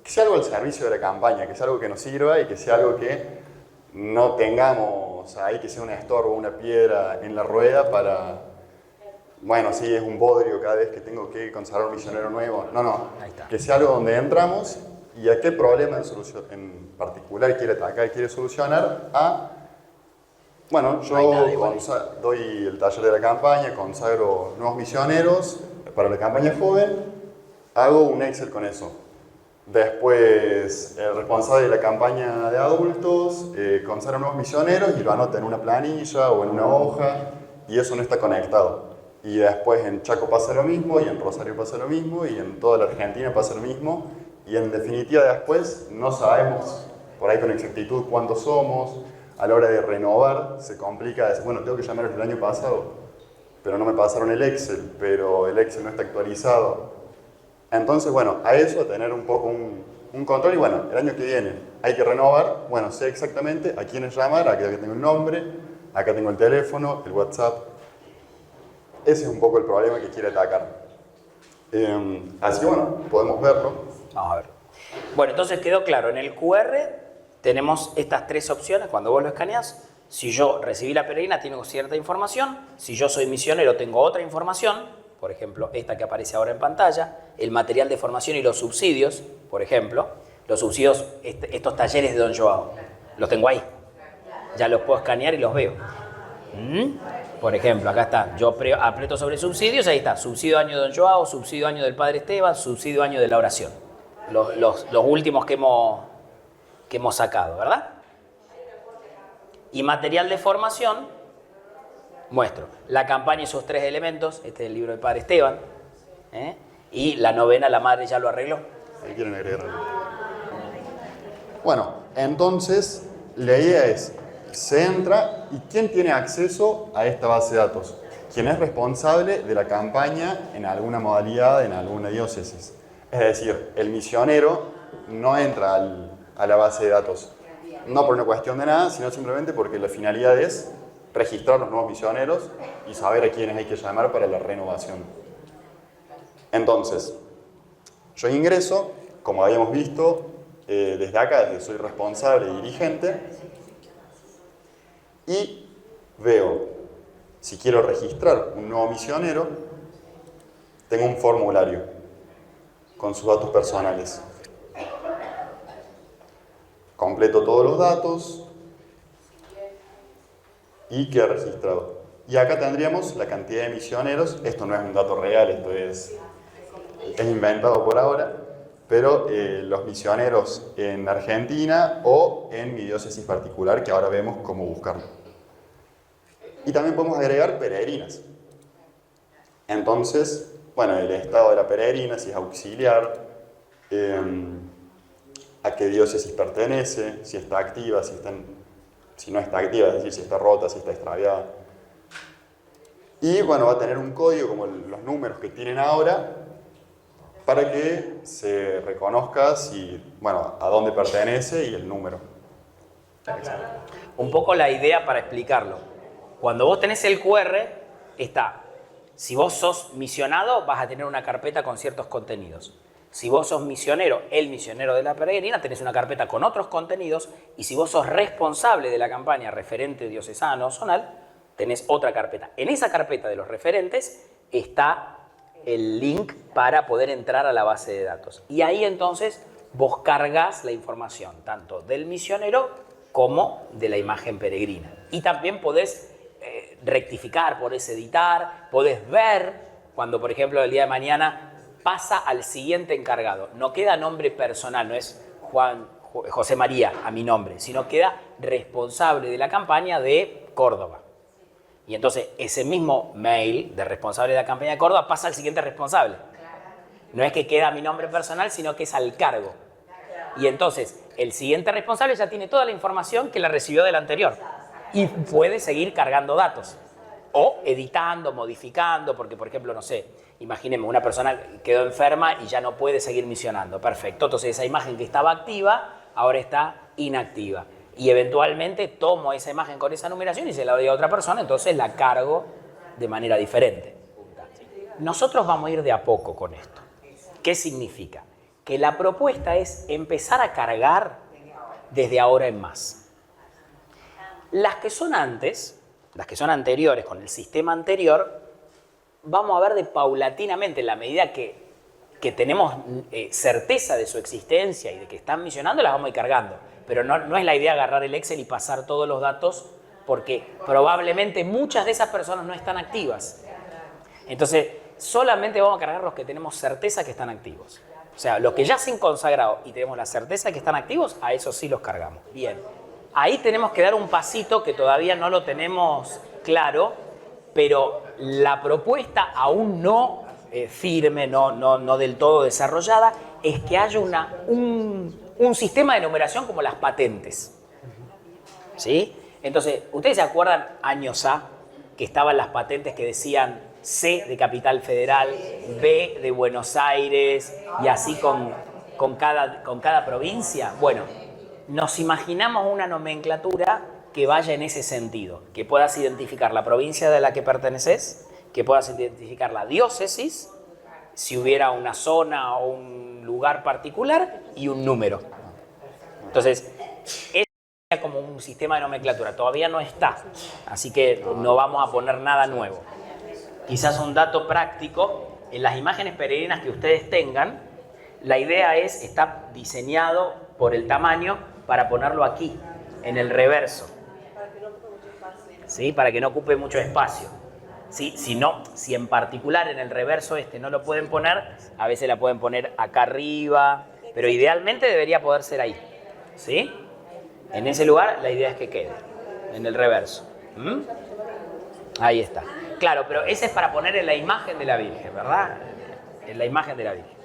que sea algo al servicio de la campaña, que sea algo que nos sirva y que sea algo que no tengamos ahí, que sea un estorbo, una piedra en la rueda para, bueno, sí, es un bodrio cada vez que tengo que consagrar un misionero nuevo. No, que sea algo donde entramos y a qué problema en particular quiere atacar y quiere solucionar. Bueno, yo doy el taller de la campaña, consagro nuevos misioneros para la campaña joven, hago un Excel con eso. Después, el responsable de la campaña de adultos consagra nuevos misioneros y lo anota en una planilla o en una hoja, y eso no está conectado. Y después en Chaco pasa lo mismo, y en Rosario pasa lo mismo, y en toda la Argentina pasa lo mismo, y en definitiva después no sabemos por ahí con exactitud cuántos somos. A la hora de renovar se complica, decir, bueno, tengo que llamar el año pasado, pero no me pasaron el Excel, pero el Excel no está actualizado. Entonces, bueno, a eso, a tener un poco un control, y bueno, el año que viene hay que renovar, bueno, sé exactamente a quiénes llamar, acá tengo el nombre, acá tengo el teléfono, el WhatsApp. Ese es un poco el problema que quiere atacar. Así que bueno, podemos verlo. Vamos a ver. Bueno, entonces quedó claro, en el QR tenemos estas tres opciones, cuando vos lo escaneás, si yo recibí la peregrina tengo cierta información, si yo soy misionero tengo otra información, por ejemplo, esta que aparece ahora en pantalla, el material de formación y los subsidios, por ejemplo, los subsidios, estos talleres de Don Joao, los tengo ahí, ya los puedo escanear y los veo. Por ejemplo, acá está, yo aprieto sobre subsidios, ahí está, subsidio año de Don Joao, subsidio año del Padre Esteban, subsidio año de la oración, los últimos que hemos sacado, ¿verdad? Y material de formación, muestro la campaña y sus tres elementos, este es el libro del Padre Esteban, y la novena, la madre ya lo arregló. Ahí quieren agregar algo. Bueno, entonces la idea es, se entra y ¿quién tiene acceso a esta base de datos? ¿Quién es responsable de la campaña en alguna modalidad, en alguna diócesis? Es decir, el misionero no entra a la base de datos, no por una cuestión de nada, sino simplemente porque la finalidad es registrar los nuevos misioneros y saber a quiénes hay que llamar para la renovación. Entonces, yo ingreso, como habíamos visto, desde acá, desde soy responsable y dirigente, y veo, si quiero registrar un nuevo misionero, tengo un formulario con sus datos personales. Completo todos los datos y queda registrado. Y acá tendríamos la cantidad de misioneros. Esto no es un dato real, esto es inventado por ahora, pero los misioneros en Argentina o en mi diócesis particular, que ahora vemos cómo buscarlo. Y también podemos agregar peregrinas. Entonces, bueno, el estado de la peregrina, si es auxiliar, a qué diócesis pertenece, si está activa, si no está activa, es decir, si está rota, si está extraviada. Y bueno, va a tener un código como los números que tienen ahora para que se reconozca a dónde pertenece y el número. Un poco la idea para explicarlo. Cuando vos tenés el QR, si vos sos misionado, vas a tener una carpeta con ciertos contenidos. Si vos sos misionero, el misionero de la peregrina, tenés una carpeta con otros contenidos, y si vos sos responsable de la campaña referente diocesano o zonal, tenés otra carpeta. En esa carpeta de los referentes está el link para poder entrar a la base de datos. Y ahí entonces vos cargas la información, tanto del misionero como de la imagen peregrina. Y también podés rectificar, podés editar, podés ver cuando, por ejemplo, el día de mañana pasa al siguiente encargado. No queda nombre personal, no es José María a mi nombre, sino queda responsable de la campaña de Córdoba. Y entonces ese mismo mail de responsable de la campaña de Córdoba pasa al siguiente responsable. No es que queda mi nombre personal, sino que es al cargo. Y entonces el siguiente responsable ya tiene toda la información que la recibió del anterior. Y puede seguir cargando datos. O editando, modificando, porque por ejemplo, no sé, imaginemos una persona quedó enferma y ya no puede seguir misionando. Perfecto, entonces esa imagen que estaba activa ahora está inactiva. Y eventualmente tomo esa imagen con esa numeración y se la doy a otra persona, entonces la cargo de manera diferente. Nosotros vamos a ir de a poco con esto. ¿Qué significa? que la propuesta es empezar a cargar desde ahora en más. Las que son antes, las que son anteriores, con el sistema anterior, vamos a ver de paulatinamente, en la medida que tenemos certeza de su existencia y de que están misionando, las vamos a ir cargando. Pero no es la idea agarrar el Excel y pasar todos los datos, porque probablemente muchas de esas personas no están activas. Entonces, solamente vamos a cargar los que tenemos certeza que están activos. O sea, los que ya se han consagrado y tenemos la certeza de que están activos, a esos sí los cargamos. Bien, ahí tenemos que dar un pasito que todavía no lo tenemos claro, pero la propuesta aún no firme, no del todo desarrollada, es que haya un sistema de numeración como las patentes. ¿Sí? Entonces, ¿ustedes se acuerdan años A que estaban las patentes que decían C de Capital Federal, B de Buenos Aires y así con cada provincia? Bueno, nos imaginamos una nomenclatura que vaya en ese sentido, que puedas identificar la provincia de la que perteneces, que puedas identificar la diócesis, si hubiera una zona o un lugar particular y un número. Entonces, es como un sistema de nomenclatura, todavía no está, así que no vamos a poner nada nuevo. Quizás un dato práctico, en las imágenes peregrinas que ustedes tengan, la idea está diseñado por el tamaño para ponerlo aquí, en el reverso. ¿Sí? Para que no ocupe mucho espacio. ¿Sí? Si en particular en el reverso no lo pueden poner, a veces la pueden poner acá arriba, pero idealmente debería poder ser ahí. ¿Sí? En ese lugar la idea es que quede, en el reverso. Ahí está. Claro, pero ese es para poner en la imagen de la Virgen, ¿verdad? En la imagen de la Virgen.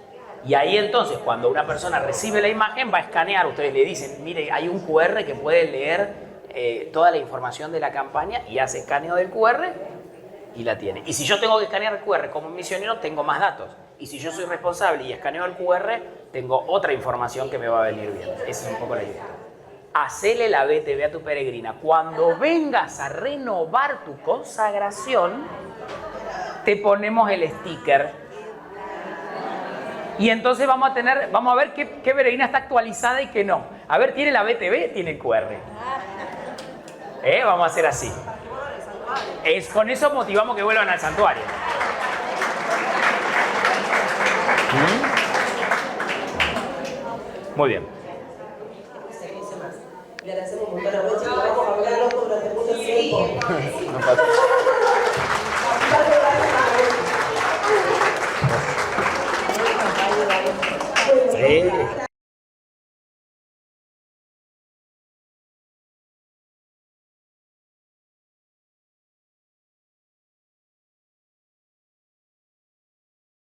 Y ahí entonces, cuando una persona recibe la imagen, va a escanear. Ustedes le dicen, mire, hay un QR que puede leer toda la información de la campaña y hace escaneo del QR y la tiene. Y si yo tengo que escanear el QR como misionero, tengo más datos. Y si yo soy responsable y escaneo el QR, tengo otra información que me va a venir bien. Esa es un poco la idea. Hacele la BTV a tu peregrina. Cuando vengas a renovar tu consagración, te ponemos el sticker. Y entonces vamos a ver qué peregrina está actualizada y qué no. A ver, ¿tiene la BTV? Tiene el QR. Vamos a hacer así. Con eso motivamos que vuelvan al santuario. Muy bien. Le agradecemos un montón a Rochi, que vamos a hablarlo durante mucho tiempo.